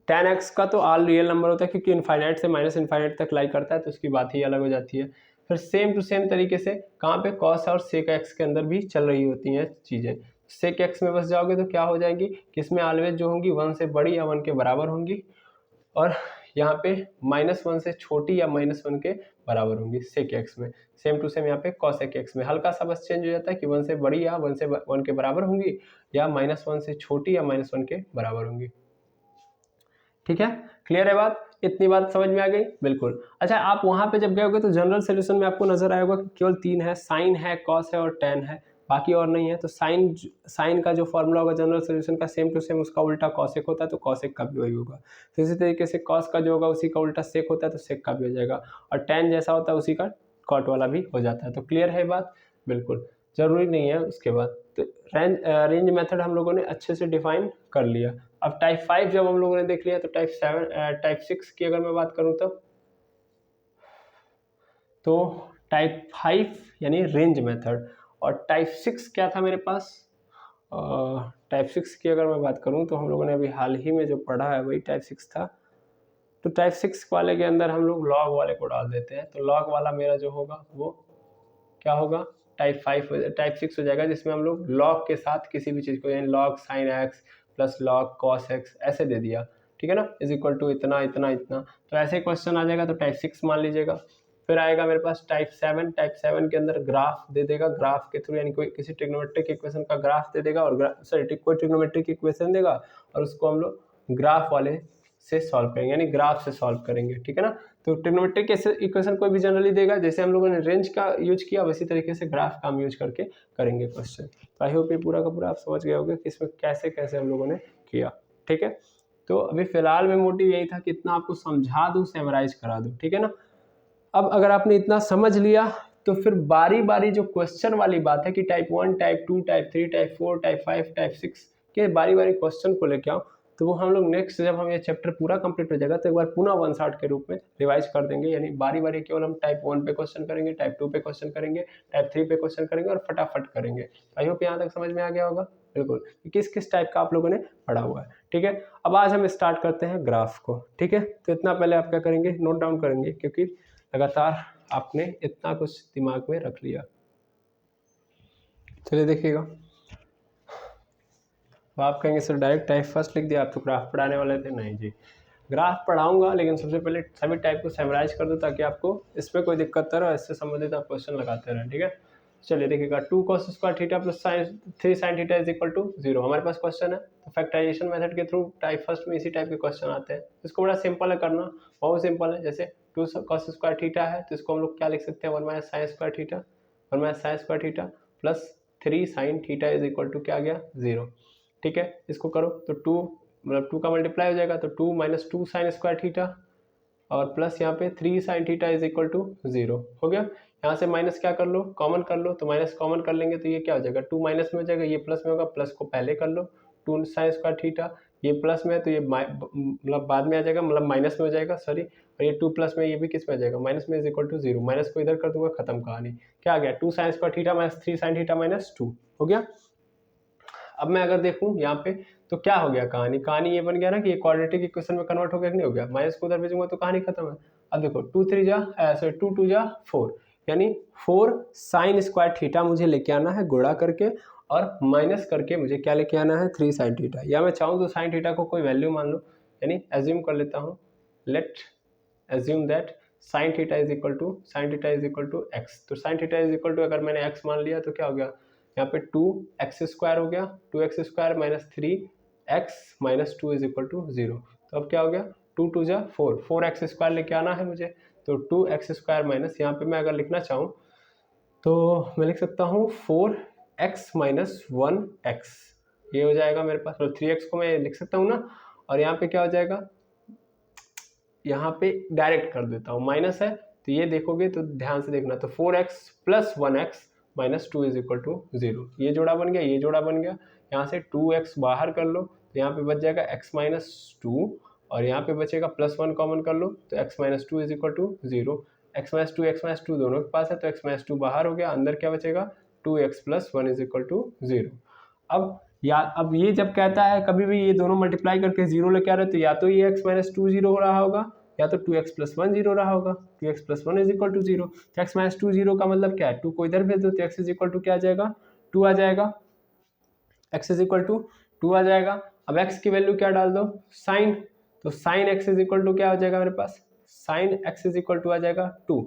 tan x का तो ऑल रियल नंबर होता है क्योंकि इनफाइनाइट से माइनस इनफाइनाइट तक लाई करता है, तो उसकी बात ही अलग हो जाती है। फिर सेम टू सेम तरीके से कहाँ पे cos और sec x के अंदर भी चल रही होती हैं चीज़ें। sec x में बस जाओगे तो क्या हो जाएगी कि इसमें ऑलवेज जो होंगी 1 से बड़ी या 1 के बराबर होंगी, और यहाँ पे -1 से छोटी या -1 के बराबर होंगी sec x में। सेम टू सेम यहाँ पे cos x में हल्का सा बस चेंज हो जाता है कि 1 से बड़ी या 1 के बराबर होंगी, या -1 से छोटी या -1 के बराबर होंगी, ठीक है। क्लियर है बात, इतनी बात समझ में आ गई, बिल्कुल। अच्छा, आप वहां पे जब गए होगे तो जनरल सोल्यूशन में आपको नजर आएगा कि केवल 3 है, साइन है, कॉस है और टेन है, बाकी और नहीं है। तो साइन का जो फॉर्मूला होगा जनरल सोल्यूशन का सेम टू सेम उसका उल्टा कॉसेक होता है, तो कॉसेक का भी वही होगा। तो इसी तरीके से कॉस का जो होगा उसी का उल्टा सेक होता है, तो सेक का भी हो जाएगा, और टेन जैसा होता है उसी का कॉट वाला भी हो जाता है। तो क्लियर है बात, बिल्कुल जरूरी नहीं है उसके बाद। तो रेंज मेथड हम लोगों ने अच्छे से डिफाइन कर लिया। अब टाइप 5 जब हम लोगों ने देख लिया, तो टाइप 6 की अगर मैं बात करूं तो टाइप 5 यानी रेंज मेथड, और टाइप 6 क्या था मेरे पास, टाइप 6 की अगर मैं बात करूं तो हम लोगों ने अभी हाल ही में जो पढ़ा है वही टाइप 6 था। तो टाइप 6 वाले के अंदर हम लोग लॉग वाले को डाल देते हैं, तो लॉग वाला मेरा जो होगा वो क्या होगा, टाइप 6 हो जाएगा, जिसमें हम लोग लॉग के साथ किसी भी चीज़ को, यानी log sign x plus log cos x ऐसे दे दिया, ठीक है ना, इज इक्वल टू इतना इतना इतना, तो ऐसे क्वेश्चन आ जाएगा, तो टाइप 6 मान लीजिएगा। फिर आएगा मेरे पास टाइप 7, टाइप 7 के अंदर ग्राफ दे देगा, ग्राफ के थ्रू यानी कोई किसी ट्रिग्नोमेट्रिक इक्वेशन का ग्राफ दे देगा, और कोई ट्रिग्नोमेट्रिक इक्वेशन देगा और उसको हम लोग ग्राफ वाले से सॉल्व करेंगे, यानी ग्राफ से सॉल्व करेंगे, ठीक है ना। तो ट्रिग्नोमेट्रिक इक्वेशन कोई भी जनरली देगा, जैसे हम लोगों ने रेंज का यूज किया वैसी तरीके से ग्राफ का हम यूज करके करेंगे क्वेश्चन। तो आई होप ये पूरा का पूरा आप समझ गए होंगे कि इसमें कैसे कैसे हम लोगों ने किया, ठीक है। तो अभी फिलहाल में मोटिव यही था कि इतना आपको समझा दूं, समराइज करा दूं, ठीक है ना। अब अगर आपने इतना समझ लिया तो फिर बारी बारी जो क्वेश्चन वाली बात है कि type 1, type 2, type 3, type 4, type 5, type 6 के बारी बारी क्वेश्चन को लेके आओ, तो वो हम लोग नेक्स्ट जब हम ये चैप्टर पूरा कंप्लीट हो जाएगा तो एक बार पुनः 1 शॉट के रूप में रिवाइज कर देंगे, यानी बारी बारी केवल हम टाइप 1 पे क्वेश्चन करेंगे, टाइप 2 पे क्वेश्चन करेंगे, टाइप 3 पे क्वेश्चन करेंगे, और फटाफट करेंगे। आई होप यहाँ तक समझ में आ गया होगा, बिल्कुल, किस किस टाइप का आप लोगों ने पढ़ा हुआ है, ठीक है। अब आज हम स्टार्ट करते हैं ग्राफ को, ठीक है। तो इतना पहले आप क्या करेंगे, नोट डाउन करेंगे, क्योंकि लगातार आपने इतना कुछ दिमाग में रख लिया। चलिए देखिएगा, तो आप कहेंगे सर डायरेक्ट टाइप फर्स्ट लिख दिया, आप तो ग्राफ पढ़ाने वाले थे। नहीं जी, ग्राफ पढ़ाऊंगा, लेकिन सबसे पहले सभी टाइप को समराइज कर दूं ताकि आपको इसमें कोई दिक्कत ना रहे, इससे संबंधित आप क्वेश्चन लगाते रहें, ठीक है। चलिए देखिएगा, 2 cos square theta plus 3 sin theta is equal to 0 हमारे पास क्वेश्चन है। तो फैक्टराइजेशन मेथड के थ्रू टाइप फर्स्ट में इसी टाइप के क्वेश्चन आते हैं। इसको बड़ा सिंपल है करना, बहुत सिंपल है। जैसे 2 cos स्क्वायर थीटा है तो इसको हम लोग क्या लिख सकते हैं, 1 minus sine square theta, 1 minus sine square theta plus 3 sin theta is equal to क्या आ गया, 0, ठीक है। इसको करो तो 2 मतलब 2 का मल्टीप्लाई हो जाएगा, तो 2 माइनस 2 साइन स्क्वायर थीटा और प्लस यहाँ पे 3 sin theta is equal to 0 हो गया। यहाँ से माइनस क्या कर लो, कॉमन कर लो, तो माइनस कॉमन कर लेंगे तो ये क्या हो जाएगा, 2 माइनस में हो जाएगा, ये प्लस में होगा, प्लस को पहले कर लो, 2 sin स्क्वायर थीटा, ये प्लस में है तो ये मतलब बाद में आ जाएगा, मतलब माइनस में हो जाएगा, सॉरी, और ये 2 प्लस में, ये भी किस में आ जाएगा, माइनस में, इज इक्वल टू 0, माइनस को इधर कर दूंगा, खत्म कहानी। क्या आ गया, 2 sin square theta minus 3 sin theta minus 2 हो गया। अब मैं अगर देखूं यहाँ पे तो क्या हो गया, कहानी ये बन गया ना कि ये क्वाड्रेटिक इक्वेशन में कन्वर्ट हो गया कि नहीं हो गया, माइनस को उधर भेजूंगा तो कहानी खत्म है। अब देखो 2 3 जा 2 2 जा 4, यानी 4 साइन स्क्वायर थीटा मुझे लेके आना है गुणा करके, और माइनस करके मुझे क्या लेके आना है 3 साइन थीटा, या मैं चाहूँ तो साइन थीटा को कोई वैल्यू मान लो, यानी एज्यूम कर लेता हूँ, let assume that sine theta is equal to x. तो sine theta is equal to अगर मैंने एक्स मान लिया तो क्या हो गया, यहाँ पे 2x स्क्वायर हो गया, 2x square minus 3x minus 2 is equal to 0। तो अब क्या हो गया, 2 2 जा 4, 4x स्क्वायर लेके आना है मुझे, तो 2x स्क्वायर माइनस, यहाँ पे मैं अगर लिखना चाहूँ तो मैं लिख सकता हूँ 4x माइनस 1x, ये हो जाएगा मेरे पास, तो 3x को मैं लिख सकता हूँ ना, और यहाँ पे क्या हो जाएगा, यहाँ पे डायरेक्ट कर देता हूँ, माइनस है तो ये देखोगे तो ध्यान से देखना, तो 4x plus 1x minus 2 is equal to 0, ये जोड़ा बन गया, ये जोड़ा बन गया, यहाँ से 2x बाहर कर लो तो यहाँ पे बच जाएगा x माइनस 2, और यहाँ पे बचेगा प्लस 1 कॉमन कर लो तो x minus 2 is equal to 0, x minus 2 दोनों के पास है तो x माइनस 2 बाहर हो गया, अंदर क्या बचेगा 2x plus 1 is equal to 0। अब ये जब कहता है कभी भी ये दोनों मल्टीप्लाई करके 0 लेके आ रहे हो, तो या तो ये x माइनस 2 0 हो रहा होगा, या तो 2x प्लस 1 0 रहा होगा, 2x plus 1 is equal to 0। तो x माइनस 2 0 का मतलब क्या है, 2 को इधर भेज दो तो x इज इक्वल टू क्या आ जाएगा, 2 आ जाएगा, x इज इक्वल टू 2 आ जाएगा। अब x की वैल्यू क्या डाल दो, साइन, तो sine x is equal to क्या हो जाएगा मेरे पास, sine x is equal to आ जाएगा 2।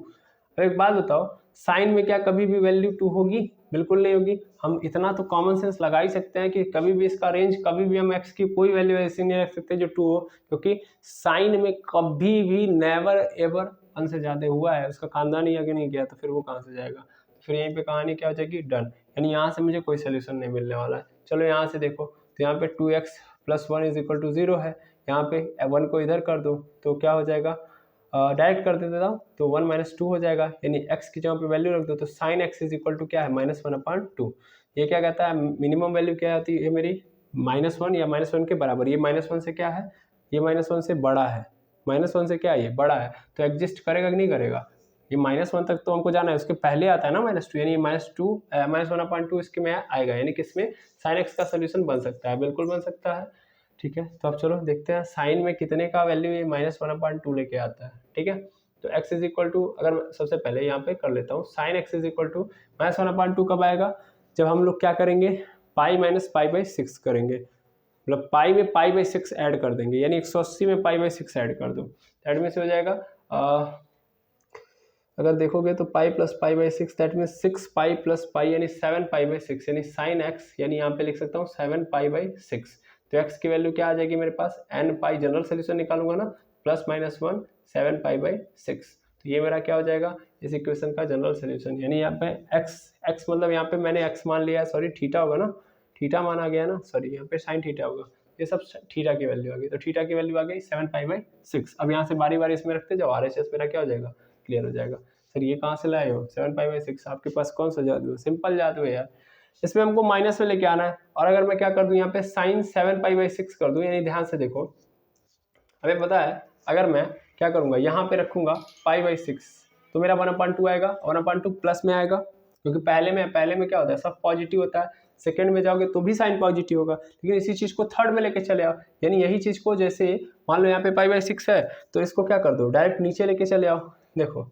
अब एक बात बताओ, साइन में क्या कभी भी वैल्यू 2 होगी, बिल्कुल नहीं होगी। हम इतना तो कॉमन सेंस लगा ही सकते हैं कि कभी भी इसका रेंज, कभी भी हम x की कोई वैल्यू ऐसी नहीं रख सकते जो 2 हो, क्योंकि साइन में कभी भी नेवर एवर 1 से ज़्यादा हुआ है, उसका खानदान ही आगे नहीं गया, तो फिर वो कहाँ से जाएगा, फिर यहीं पे कहानी क्या हो जाएगी, डन, यानी यहाँ से मुझे कोई सोल्यूशन नहीं मिलने वाला है। चलो यहाँ से देखो, तो यहाँ पे 2x plus 1 is equal to 0 है, यहाँ पे 1 को इधर कर दो तो क्या हो जाएगा, डायरेक्ट कर देता हूँ तो 1 माइनस 2 हो जाएगा, यानी x की जगह पे वैल्यू रख दो तो sine x is equal to क्या है, माइनस 1/2। ये क्या कहता है, मिनिमम वैल्यू क्या होती है मेरी, -1 या -1 के बराबर, ये -1 से क्या है, ये -1 से बड़ा है, -1 से क्या है, ये बड़ा है, तो एग्जिस्ट करेगा कि नहीं करेगा, ये -1 तक तो हमको जाना है, उसके पहले आता है ना -2, यानी -1/2 इसके में आएगा, यानी किसमें साइन x का सोल्यूशन बन सकता है, बिल्कुल बन सकता है। ठीक है, तो अब चलो देखते हैं साइन में कितने का वैल्यू ये -1/2 लेके आता है। ठीक है, तो x इज इक्वल टू, अगर सबसे पहले यहाँ पे कर लेता हूँ, sine x is equal to -1/2 कब आएगा, जब हम लोग क्या करेंगे, पाई माइनस पाई/6 करेंगे, मतलब पाई में पाई/6 ऐड कर देंगे, यानी 180 में पाई/6 ऐड कर दो, दैट मीन्स हो जाएगा, अगर देखोगे तो पाई प्लस पाई/6 that means 6 pi plus pi यानी 7 पाई/6, यानी साइन x, यानी यहाँ पे लिख सकता हूँ 7 पाई/6। तो x की वैल्यू क्या आ जाएगी मेरे पास, n पाई, जनरल सोल्यूशन निकालूंगा ना, +-1 7 पाई/6, तो ये मेरा क्या हो जाएगा, इस इक्वेशन का जनरल सोल्यूशन, यानी यहाँ पे x मतलब यहाँ पे मैंने x मान लिया है, सॉरी थीटा होगा ना, थीटा माना गया ना, सॉरी यहाँ पे साइन थीटा होगा, ये सब थीटा की वैल्यू आ गई, तो थीटा की वैल्यू आ गई 7 पाई/6। अब यहाँ से बारी बारी इसमें रखते जाओ, RHS मेरा क्या हो जाएगा, क्लियर हो जाएगा। सर ये कहाँ से लाए हो, 7 पाई/6, आपके पास कौन सा जादू है, सिंपल जादू है यार, इसमें हमको माइनस में लेके आना है, और अगर मैं क्या कर दूं यहाँ पे साइन 7 पाई/6 कर दूं, यानी ध्यान से देखो, हमें पता है अगर मैं क्या करूंगा, यहाँ पे रखूंगा पाई/6 तो मेरा 1/2 आएगा, 1/2 प्लस में आएगा, क्योंकि पहले में क्या होता है, सब पॉजिटिव होता है, सेकंड में जाओगे तो भी साइन पॉजिटिव होगा, लेकिन इसी चीज को थर्ड में लेके चले आओ, यानी यही चीज को, जैसे मान लो यहाँ पे पाई/6 है तो इसको क्या कर दो, डायरेक्ट नीचे लेके चले आओ, देखो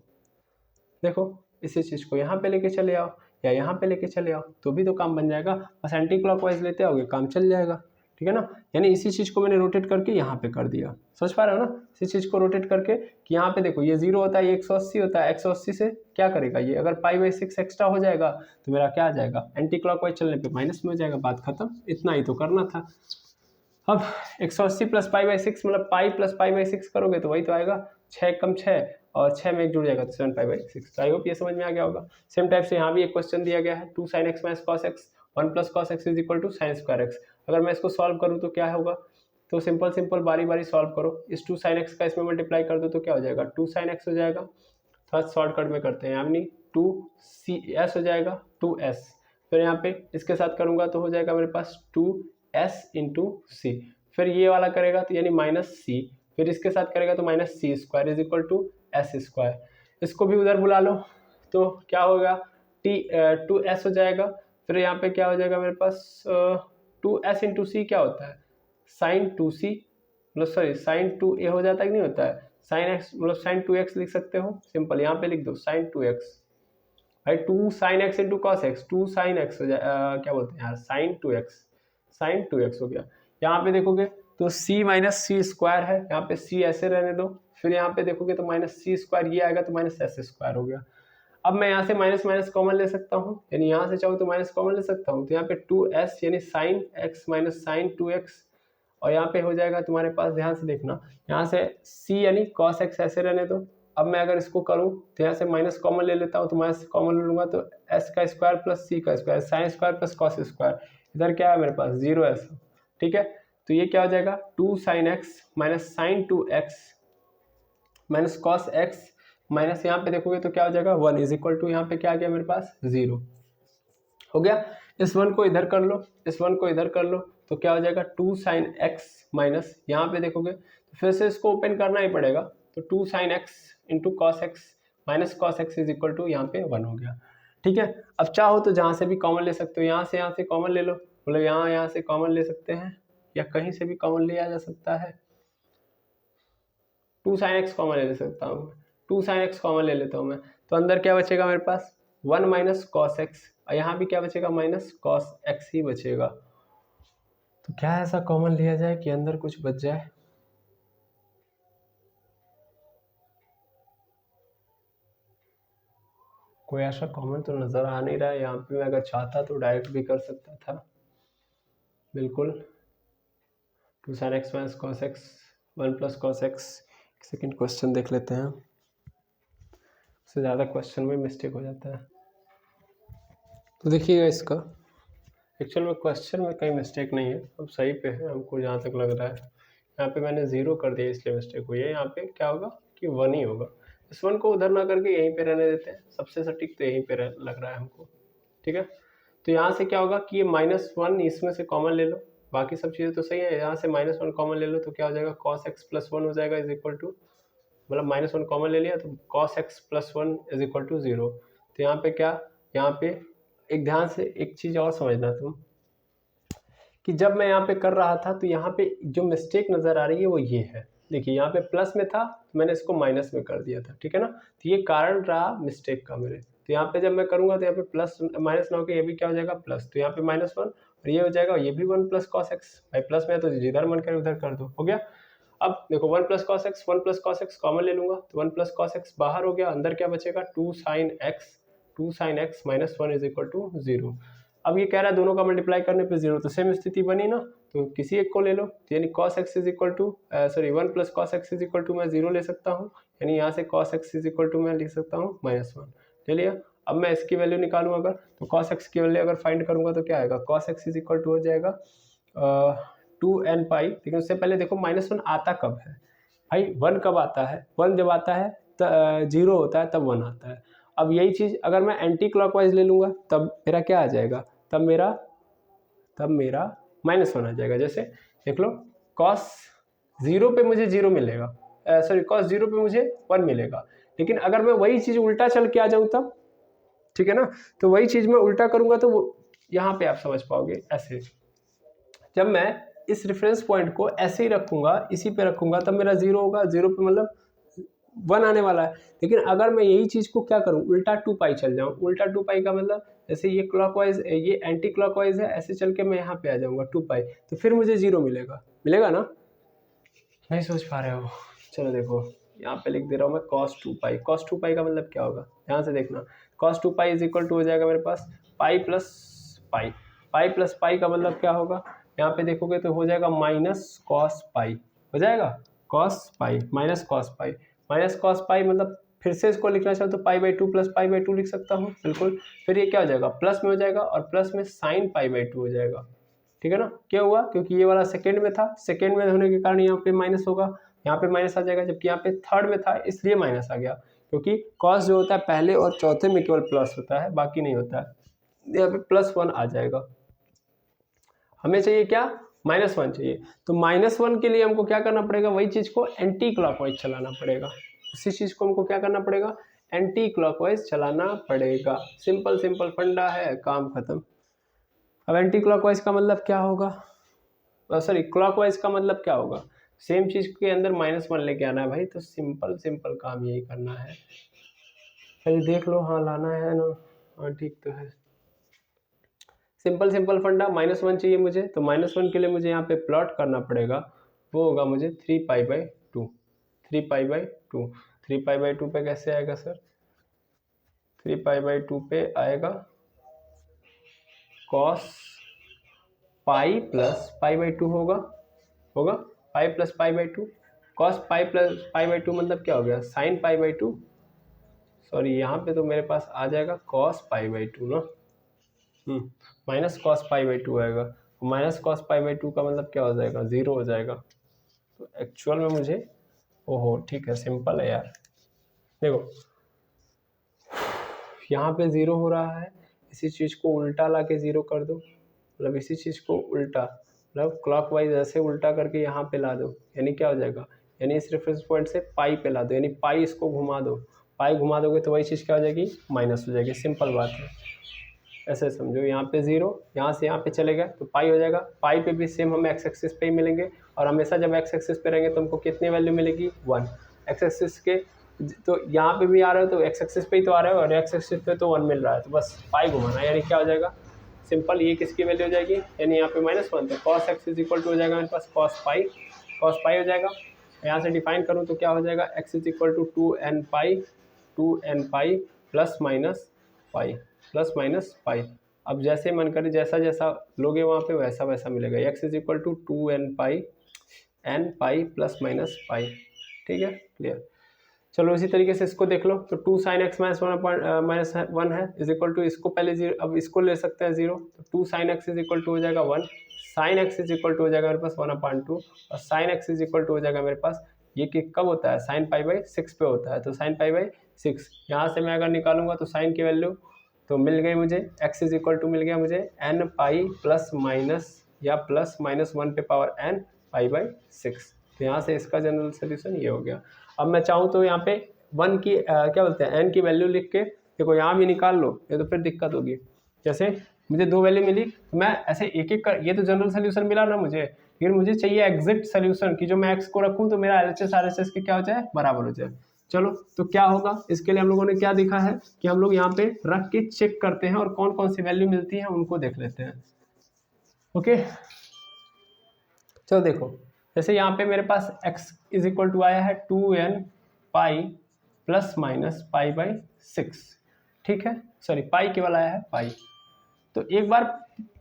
देखो इसी चीज को यहाँ पे लेके चले आओ या यहाँ पे लेके चले आओ तो भी तो काम बन जाएगा, बस एंटी क्लॉकवाइज लेते आओगे काम चल जाएगा। ठीक है ना, यानी इसी चीज को मैंने रोटेट करके यहाँ पे कर दिया, समझ पा रहे हो ना, इसी चीज को रोटेट करके कि यहाँ पे देखो ये 0 होता है, ये 180 होता है, 180 से क्या करेगा ये, अगर पाई/6 एक्स्ट्रा हो जाएगा तो मेरा क्या आ जाएगा, एंटी क्लॉकवाइज चलने पे माइनस में हो जाएगा, बात खत्म, इतना ही तो करना था। अब 180 प्लस पाई/6 मतलब पाई प्लस पाई/6 करोगे तो वही तो आएगा, 6 कम 6 और 6 में 1 जुड़ जाएगा तो 7 पाई/6। तो आई होप ये समझ में आ गया होगा। सेम टाइप से यहाँ भी एक क्वेश्चन दिया गया है, 2 sin x minus cos x 1 plus cos x is equal to sine square x। अगर मैं इसको सॉल्व करूँ तो क्या होगा, तो सिंपल बारी बारी सॉल्व करो, इस 2 sin x का इसमें मल्टीप्लाई कर दो तो क्या हो जाएगा, 2 sin x हो जाएगा, थोड़ा शॉर्टकट में करते हैं, यानी 2s हो जाएगा 2s, फिर यहाँ पे इसके साथ करूँगा तो हो जाएगा मेरे पास 2s इंटू सी, फिर ये वाला करेगा तो यानी -c, फिर इसके साथ करेगा तो -c² is equal to s², इसको भी उधर बुला लो तो क्या होगा, 2s हो जाएगा, फिर यहाँ पे क्या हो जाएगा मेरे पास 2s इंटू सी क्या होता है, साइन 2c, मतलब सॉरी साइन 2a हो जाता है कि नहीं होता है, साइन x मतलब साइन 2x लिख सकते हो, सिंपल यहाँ पे लिख दो साइन 2x, भाई 2 sin x into cos x, 2 sin x हो जाए क्या बोलते हैं यार, sin 2x हो गया। यहाँ पे देखोगे तो c माइनस सी स्क्वायर है, यहाँ पे c ऐसे रहने दो, फिर यहाँ पे देखोगे तो माइनस सी स्क्वायर ये आएगा तो माइनस एस स्क्वायर हो गया। अब मैं यहाँ से माइनस माइनस कॉमन ले सकता हूँ, यानी यहाँ से चाहूँ तो माइनस कॉमन ले सकता हूँ, तो यहाँ पे 2s यानी sign x minus sine 2x, और यहाँ पे हो जाएगा तुम्हारे पास, ध्यान से देखना, यहाँ से c यानी cos x ऐसे रहने दो। अब मैं अगर इसको करूँ तो यहाँ से माइनस कॉमन ले लेता हूँ, तो माइनस कॉमन ले लूँगा तो s का स्क्वायर प्लस c का square, sine square plus cos square, इधर क्या है मेरे पास 0s, ठीक है। तो ये क्या हो जाएगा 2 sin x minus sine 2x minus cos x minus यहाँ पे देखोगे तो क्या हो जाएगा 1 इज इक्वल टू, यहाँ पे क्या आ गया मेरे पास 0 हो गया। इस 1 को इधर कर लो, इस 1 को इधर कर लो, तो क्या हो जाएगा 2 sin x माइनस, यहाँ पे देखोगे तो फिर से इसको ओपन करना ही पड़ेगा, तो 2 sin x into cos x minus cos x is equal to यहाँ पे 1 हो गया, ठीक है। अब चाहो तो जहाँ से भी कॉमन ले सकते हो, यहाँ से कॉमन ले लो, मतलब यहाँ से कॉमन ले सकते हैं या कहीं से भी कॉमन लिया जा सकता है। 2 sin x कॉमन ले सकता हूँ मैं, 2 sin x कॉमन ले लेता हूँ मैं, तो अंदर क्या बचेगा मेरे पास 1 माइनस कॉस एक्स, और यहाँ भी क्या बचेगा माइनस कॉस एक्स ही बचेगा। तो क्या ऐसा कॉमन लिया जाए कि अंदर कुछ बच जाए, कोई ऐसा कॉमन तो नज़र आ नहीं रहा है। यहाँ पे मैं अगर चाहता तो डायरेक्ट भी कर सकता था, बिल्कुल 2 sin x minus cos x 1 plus cos x. Second question देख लेते हैं, उससे ज़्यादा क्वेश्चन में मिस्टेक हो जाता है। तो देखिएगा इसका एक्चुअल में क्वेश्चन में कहीं मिस्टेक नहीं है, अब सही पे है हमको जहाँ तक लग रहा है। यहाँ पे मैंने 0 कर दिया इसलिए मिस्टेक हुई है, यहाँ पे क्या होगा कि 1 ही होगा। इस 1 को उधर ना करके यहीं पे रहने देते हैं, सबसे सटीक तो यहीं पे लग रहा है हमको, ठीक है। तो यहाँ से क्या होगा कि ये -1 इसमें से कॉमन ले लो, बाकी सब चीज़ें तो सही है, यहाँ से -1 कॉमन ले लो तो क्या हो जाएगा cos x प्लस 1 हो जाएगा इज इक्वल टू, मतलब -1 कॉमन ले लिया तो cos x plus 1 is equal to 0। तो यहाँ पे क्या, यहाँ पे एक ध्यान से एक चीज़ और समझना तुम, कि जब मैं यहाँ पे कर रहा था तो यहाँ पे जो मिस्टेक नज़र आ रही है वो ये है, देखिए यहाँ पे प्लस में था तो मैंने इसको माइनस में कर दिया था, ठीक है ना। तो ये कारण रहा मिस्टेक का मेरे, तो यहाँ पे जब मैं करूँगा तो यहाँ पे प्लस माइनस ना होकर ये भी क्या हो जाएगा प्लस, तो यहाँ पे -1 और ये हो जाएगा, ये भी 1 प्लस कॉस एक्स, भाई प्लस में है तो जिधर मन करे उधर कर दो, हो गया। अब देखो 1 प्लस कॉस एक्स कॉमन ले लूंगा तो 1 प्लस कॉस एक्स बाहर हो गया, अंदर क्या बचेगा 2 sin x minus 1 is equal to 0। अब ये कह रहा है दोनों का मल्टीप्लाई करने पे 0, तो सेम स्थिति बनी ना, तो किसी एक को ले लो, तो यानी cos x is equal to 1 plus cos x is equal to मैं 0 ले सकता हूँ, यानी यहाँ से cos x is equal to मैं लिख सकता हूँ -1, ले लिया। अब मैं इसकी वैल्यू निकालूँ अगर, तो cos x की वैल्यू अगर फाइंड करूँगा तो क्या आएगा, cos x is equal to हो जाएगा 2n पाई, लेकिन उससे पहले देखो -1 आता कब है भाई, 1 कब आता है, 1 जब आता है 0 होता है तब 1 आता है। अब यही चीज़ अगर मैं एंटी क्लॉकवाइज ले लूँगा तब मेरा क्या आ जाएगा, तब मेरा -1 आ जाएगा। जैसे देख लो cos 0 पे मुझे 0 मिलेगा, cos 0 पे मुझे 1 मिलेगा, लेकिन अगर मैं वही चीज़ उल्टा चल के आ जाऊँ तब, ठीक है ना, तो वही चीज़ मैं उल्टा करूँगा तो वो यहाँ पे आप समझ पाओगे। ऐसे जब मैं इस रेफरेंस पॉइंट को ऐसे ही रखूँगा, इसी पे रखूँगा, तब मेरा 0 होगा, 0 पे मतलब 1 आने वाला है। लेकिन अगर मैं यही चीज़ को क्या करूँ, उल्टा 2 पाई चल जाऊँ, उल्टा 2 पाई का मतलब जैसे ये क्लॉकवाइज, ये एंटी क्लॉकवाइज है, ऐसे चल के मैं यहाँ पे आ जाऊँगा 2 पाई, तो फिर मुझे 0 मिलेगा ना, नहीं सोच पा रहे हो, चलो देखो यहाँ पे लिख दे रहा हूँ मैं cos 2 पाई, cos 2 पाई का मतलब क्या होगा, ध्यान से देखना, cos 2 pi is equal to हो जाएगा मेरे पास पाई प्लस पाई, पाई प्लस पाई का मतलब क्या होगा, यहाँ पे देखोगे तो हो जाएगा माइनस कॉस पाई, हो जाएगा cos pi minus cos pi, minus cos pi मतलब फिर से इसको लिखना चाहो तो π/2 प्लस π/2 लिख सकता हूँ, बिल्कुल। फिर ये क्या हो जाएगा प्लस में हो जाएगा और प्लस में साइन π/2 हो जाएगा, ठीक है ना। क्या हुआ, क्योंकि ये वाला सेकेंड में था, सेकेंड में होने के कारण यहाँ पे माइनस होगा, यहाँ पे माइनस आ जाएगा, जबकि यहाँ पे थर्ड में था इसलिए माइनस आ गया, क्योंकि कॉस जो होता है पहले और चौथे में केवल प्लस होता है, बाकी नहीं होता है। यहाँ पे +1 आ जाएगा, हमें चाहिए क्या -1 चाहिए, तो -1 के लिए हमको क्या करना पड़ेगा, वही चीज़ को एंटी क्लॉकवाइज चलाना पड़ेगा, उसी चीज़ को हमको क्या करना पड़ेगा, एंटी क्लॉकवाइज चलाना पड़ेगा। सिंपल फंडा है, काम खत्म। अब एंटी क्लॉकवाइज का मतलब क्या होगा, सॉरी क्लॉकवाइज का मतलब क्या होगा, सेम चीज़ के अंदर -1 लेके आना है भाई, तो सिंपल काम यही करना है। चलिए देख लो, हाँ लाना है ना, हाँ ठीक तो है। सिंपल सिंपल फंडा, -1 चाहिए मुझे, तो -1 के लिए मुझे यहाँ पे प्लॉट करना पड़ेगा, वो होगा मुझे 3π/2। 3π/2 3π/2 पे कैसे आएगा सर? 3π/2 पे आएगा cos पाई प्लस π/2 होगा pi plus π/2। cos pi plus π/2 मतलब क्या हो गया? sin π/2। सॉरी, यहाँ पे तो मेरे पास आ जाएगा cos π/2 ना, माइनस cos π/2 आएगा। माइनस cos π/2 का मतलब क्या हो जाएगा? 0 हो जाएगा। तो एक्चुअल में मुझे, ओहो ठीक है, सिंपल है यार। देखो यहाँ पे 0 हो रहा है, इसी चीज़ को उल्टा ला के 0 कर दो, मतलब इसी चीज़ को उल्टा, मतलब क्लॉकवाइज ऐसे उल्टा करके यहाँ पे ला दो, यानी क्या हो जाएगा? यानी इस रेफरेंस पॉइंट से पाई पे ला दो, यानी पाई इसको घुमा दो, पाई घुमा दोगे तो वही चीज़ क्या हो जाएगी? माइनस हो जाएगी। सिंपल बात है, ऐसे समझो। यहाँ पे 0, यहाँ से यहाँ पे चले गए तो पाई हो जाएगा। पाई पे भी सेम हमें एक्स एक्सिस पे ही मिलेंगे, और हमेशा जब एक्स एक्सिस पे रहेंगे तो हमको कितनी वैल्यू मिलेगी? 1। एक्स एक्सिस के तो यहाँ पे भी आ रहे हो तो एक्स एक्सिस पे ही तो आ रहे हो, और एक्स एक्सिस पे तो 1 मिल रहा है, तो बस पाई घुमाना, यानी क्या हो जाएगा? सिंपल, ये किसकी वैल्यू हो जाएगी? यानी यहाँ पे -1, तो cos x is equal to हो जाएगा मेरे पास cos पाई हो जाएगा। यहाँ से डिफाइन करूँ तो क्या हो जाएगा? x is equal to 2n pi plus minus pi. अब जैसे मन करे जैसा जैसा लोगे वहाँ पे वैसा वैसा मिलेगा। x is equal to 2n pi plus minus pi. ठीक है, क्लियर। चलो इसी तरीके से इसको देख लो, तो 2 sin x -1 है इज इक्वल टू, इसको पहले 0, अब इसको ले सकते हैं 0, तो 2 sin x is equal to हो जाएगा 1, sin x is equal to हो जाएगा मेरे पास 1/2, और sin x is equal to हो जाएगा मेरे पास, ये कि कब होता है? sin π/6 पे होता है, तो sin π/6 यहाँ से मैं अगर निकालूंगा तो sin की वैल्यू तो मिल गई मुझे, x इज इक्वल टू मिल गया मुझे n पाई प्लस माइनस या प्लस -1 पे पावर n π/6। तो यहाँ से इसका जनरल सोल्यूशन ये हो गया। अब मैं चाहूँ तो यहाँ पे 1 की क्या बोलते हैं, n की वैल्यू लिख के देखो यहाँ भी निकाल लो, ये तो फिर दिक्कत होगी। जैसे मुझे 2 वैल्यू मिली, मैं ऐसे एक एक कर, ये तो जनरल सोल्यूशन मिला ना मुझे, फिर मुझे चाहिए एग्जैक्ट सोल्यूशन कि जो मैं x को रखूँ तो मेरा LHS RHS के क्या हो जाए? बराबर हो जाए। चलो तो क्या होगा, इसके लिए हम लोगों ने क्या देखा है कि हम लोग यहाँ पे रख के चेक करते हैं और कौन कौन सी वैल्यू मिलती है उनको देख लेते हैं। ओके, चलो देखो, जैसे यहाँ पे मेरे पास x इज इक्वल टू आया है 2n पाई प्लस माइनस π/6। ठीक है, सॉरी पाई केवल आया है पाई। तो एक बार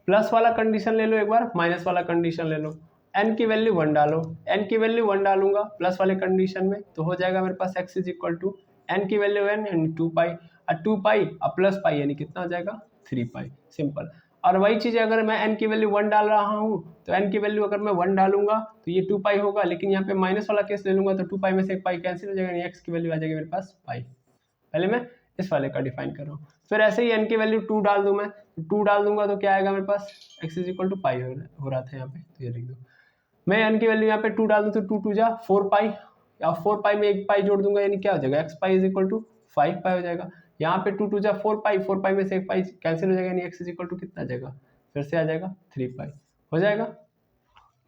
प्लस वाला कंडीशन ले लो, एक बार माइनस वाला कंडीशन ले लो, n की वैल्यू 1 डालो, n की वैल्यू 1 डालूंगा प्लस वाले कंडीशन में तो हो जाएगा मेरे पास x is equal to n की वैल्यू n यानी 2 पाई, और 2 पाई और प्लस पाई यानी कितना हो जाएगा? 3 पाई। सिंपल। और वही चीज़ अगर मैं n की वैल्यू 1 डाल रहा हूँ तो n की वैल्यू अगर मैं 1 डालूंगा तो ये 2 पाई होगा, लेकिन यहाँ पे माइनस वाला केस ले लूंगा तो 2 पाई में से 1 पाई कैंसिल हो जाएगा, यानी x की वैल्यू आ जाएगी मेरे पास पाई। पहले मैं इस वाले का डिफाइन कर रहा हूँ, फिर ऐसे ही n की वैल्यू 2 डाल दूँ, मैं 2 डाल दूंगा तो क्या आएगा मेरे पास? x इज इक्वल टू पाई हो रहा था यहाँ पे, तो ये लिख दो। मैं n की वैल्यू यहाँ पे 2 डाल दूँ तो 2 2 जा 4 पाई, या 4 पाई में 1 पाई जोड़ दूंगा, यानी क्या हो जाएगा? x pi is equal to 5 pi हो जाएगा। यहाँ पे 2 2 जा 4 पाई, 4 पाई में से 1 पाई कैंसिल हो जाएगा, यानी x इज इक्वल टू कितना आ जाएगा? फिर से आ जाएगा 3 पाई हो जाएगा,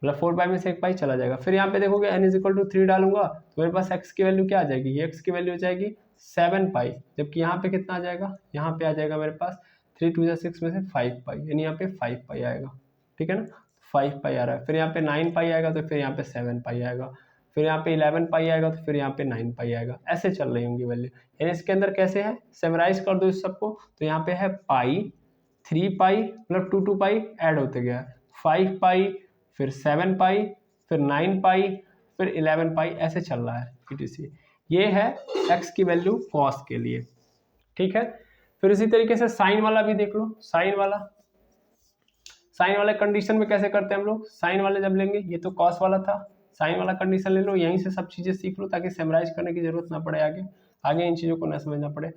मतलब 4 पाई में से 1 पाई चला जाएगा। फिर यहाँ पे देखोगे n इज इक्वल टू 3 डालूंगा तो मेरे पास x की वैल्यू क्या आ जाएगी? ये x की वैल्यू हो जाएगी 7 पाई, जबकि यहाँ पे कितना आ जाएगा? यहाँ पे आ जाएगा मेरे पास 3 2 6 में से 5 पाई, यानी यहाँ पे 5 पाई आएगा। ठीक है ना, 5 पाई आ रहा है। फिर यहाँ पे 9 पाई आएगा तो फिर यहाँ पे 7 पाई आएगा, फिर यहाँ पे 11 पाई आएगा तो फिर यहाँ पे 9 पाई आएगा, ऐसे चल रही होंगी वैल्यू। यानी इसके अंदर कैसे है, समराइज कर दो इस सबको, तो यहाँ पे है पाई, 3 पाई मतलब 2 2 पाई ऐड होते गया, 5 पाई, फिर 7 पाई, फिर 9 पाई, फिर 11 पाई, ऐसे चल रहा है etc। ये है x की वैल्यू cos के लिए। ठीक है, फिर इसी तरीके से साइन वाला भी देख लो। साइन वाले कंडीशन में कैसे करते हैं हम लोग? साइन वाले जब लेंगे, ये तो cos वाला था, साइन वाला कंडीशन ले लो, यहीं से सब चीजें सीख लो ताकि समराइज करने की जरूरत ना पड़े, आगे इन चीजों को ना समझना पड़े।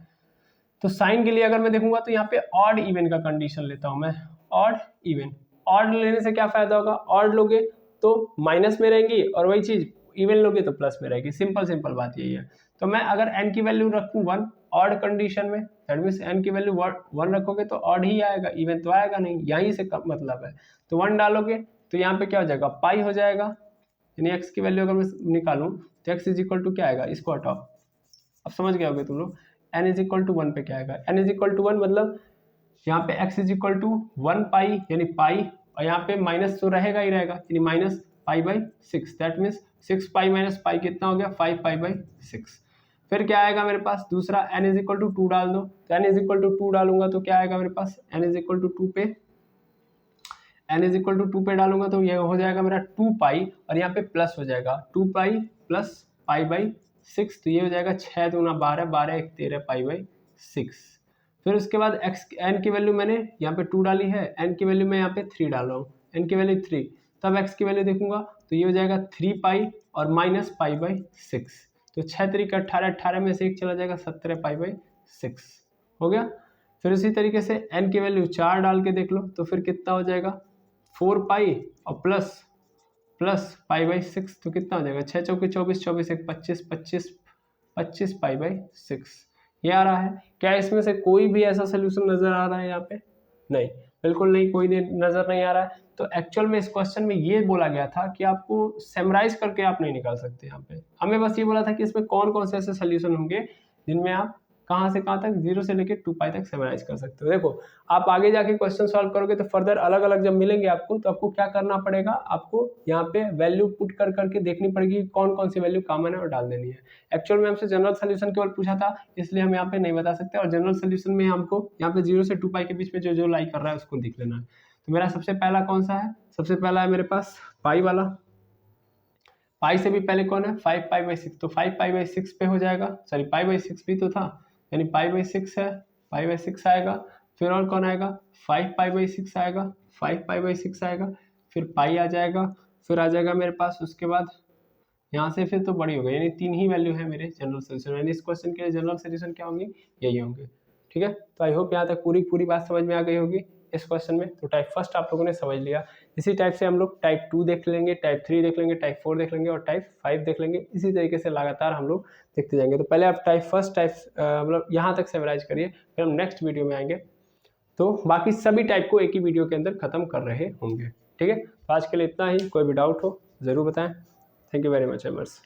तो साइन के लिए अगर मैं देखूंगा तो यहाँ पे ऑड इवन का कंडीशन लेता हूं मैं, ऑड इवन। ऑड लेने से क्या फायदा होगा? ऑड लोगे तो माइनस में रहेंगी और वही चीज इवन लोगे तो प्लस में रहेगी। सिंपल बात यही है। तो मैं अगर n की वैल्यू रखूँ 1 ऑड कंडीशन में, दैट मींस n की वैल्यू 1 रखोगे तो ऑड ही आएगा, इवन तो आएगा नहीं, यहीं से मतलब है। तो 1 डालोगे तो यहाँ पे क्या हो जाएगा? पाई हो जाएगा, यानी x की वैल्यू अगर मैं निकालूं तो x इज इक्वल टू क्या आएगा? इसको हटाओ, अब समझ गए होगे तुम लोग। n इज इक्वल टू 1 पे क्या आएगा, n इज इक्वल टू 1 मतलब यहाँ पे x इज इक्वल टू 1 पाई यानी पाई, और यहाँ पे माइनस तो रहेगा ही रहेगा यानी minus pi by 6, that means 6 pi minus pi कितना हो गया 5 पाई बाई 6। फिर क्या आएगा मेरे पास दूसरा n इज इक्वल टू 2 डाल दो, तो n इज इक्वल टू 2 डालूंगा तो क्या आएगा मेरे पास n इज इक्वल टू 2 पे, n इज इक्वल टू 2 पे डालूंगा तो ये हो जाएगा मेरा 2 पाई और यहाँ पे प्लस हो जाएगा 2 पाई प्लस पाई बाई 6, तो ये हो जाएगा 6 दूना 12, 12 1 13 पाई बाई 6। फिर उसके बाद n की वैल्यू मैंने यहाँ पे 2 डाली है, n की वैल्यू मैं यहाँ पे 3 डाल रहा हूँ, n की वैल्यू 3, तब x की वैल्यू देखूंगा तो ये हो जाएगा 3 पाई और माइनस पाई बाई 6, तो 6 तरीका 18, 18 में से 1 चला जाएगा 17 पाई बाई 6 हो गया। फिर उसी तरीके से n की वैल्यू 4 डाल के देख लो तो फिर कितना हो जाएगा 4 पाई और प्लस पाई बाई 6, तो कितना हो जाएगा 6 चौके 24, 24 एक 25, 25 25 पाई बाई 6 ये आ रहा है। क्या इसमें से कोई भी ऐसा सोल्यूशन नजर आ रहा है यहाँ पे? नहीं, बिल्कुल नहीं, कोई नजर नहीं आ रहा है। तो एक्चुअल में इस क्वेश्चन में ये बोला गया था कि आपको समराइज करके आप नहीं निकाल सकते। यहाँ पे हमें बस ये बोला था कि इसमें कौन कौन से ऐसे सोल्यूशन होंगे जिनमें आप कहाँ से कहाँ तक 0 से लेकर 2 पाई तक समराइज कर सकते हो। देखो आप आगे जाके क्वेश्चन सॉल्व करोगे तो फर्दर अलग अलग जब मिलेंगे आपको तो आपको क्या करना पड़ेगा, आपको यहाँ पे वैल्यू पुट कर करके देखनी पड़ेगी कौन कौन सी वैल्यू कॉमन है और डाल देनी है। एक्चुअल में हमसे जनरल सोल्यूशन केवल पूछा था इसलिए हम यहाँ पे नहीं बता सकते, और जनरल सोल्यूशन में हमको यहाँ पे 0 से 2 पाई के बीच में जो जो लाई कर रहा है उसको लिख लेना है। तो मेरा सबसे पहला कौन सा है, सबसे पहला है मेरे पास पाई वाला, पाई से भी पहले कौन है 5 पाई बाई 6, तो 5 पाई बाई 6 पे हो जाएगा, सॉरी पाई बाई 6 भी तो था यानी पाई बाई 6 है, पाई बाई 6 आएगा। फिर और कौन आएगा 5 पाई बाई 6 आएगा, 5 पाई बाई 6 आएगा, फिर पाई आ जाएगा, फिर आ जाएगा मेरे पास उसके बाद यहाँ से फिर तो बड़ी हो गई, यानी 3 ही वैल्यू है मेरे जनरल सोल्यूशन, यानी इस क्वेश्चन के लिए जनरल सोल्यूशन क्या होंगे यही होंगे। ठीक है, तो आई होप यहाँ तक पूरी बात समझ में आ गई होगी इस क्वेश्चन में। तो टाइप फर्स्ट आप लोगों ने समझ लिया, इसी टाइप से हम लोग टाइप 2 देख लेंगे, टाइप 3 देख लेंगे, टाइप 4 देख लेंगे और टाइप 5 देख लेंगे। इसी तरीके से लगातार हम लोग देखते जाएंगे। तो पहले आप टाइप फर्स्ट मतलब यहाँ तक समराइज करिए, फिर हम नेक्स्ट वीडियो में आएंगे तो बाकी सभी टाइप को एक ही वीडियो के अंदर खत्म कर रहे होंगे। ठीक है, तो आज के लिए इतना ही, कोई भी डाउट हो ज़रूर बताएं। Thank you very much एमर्स।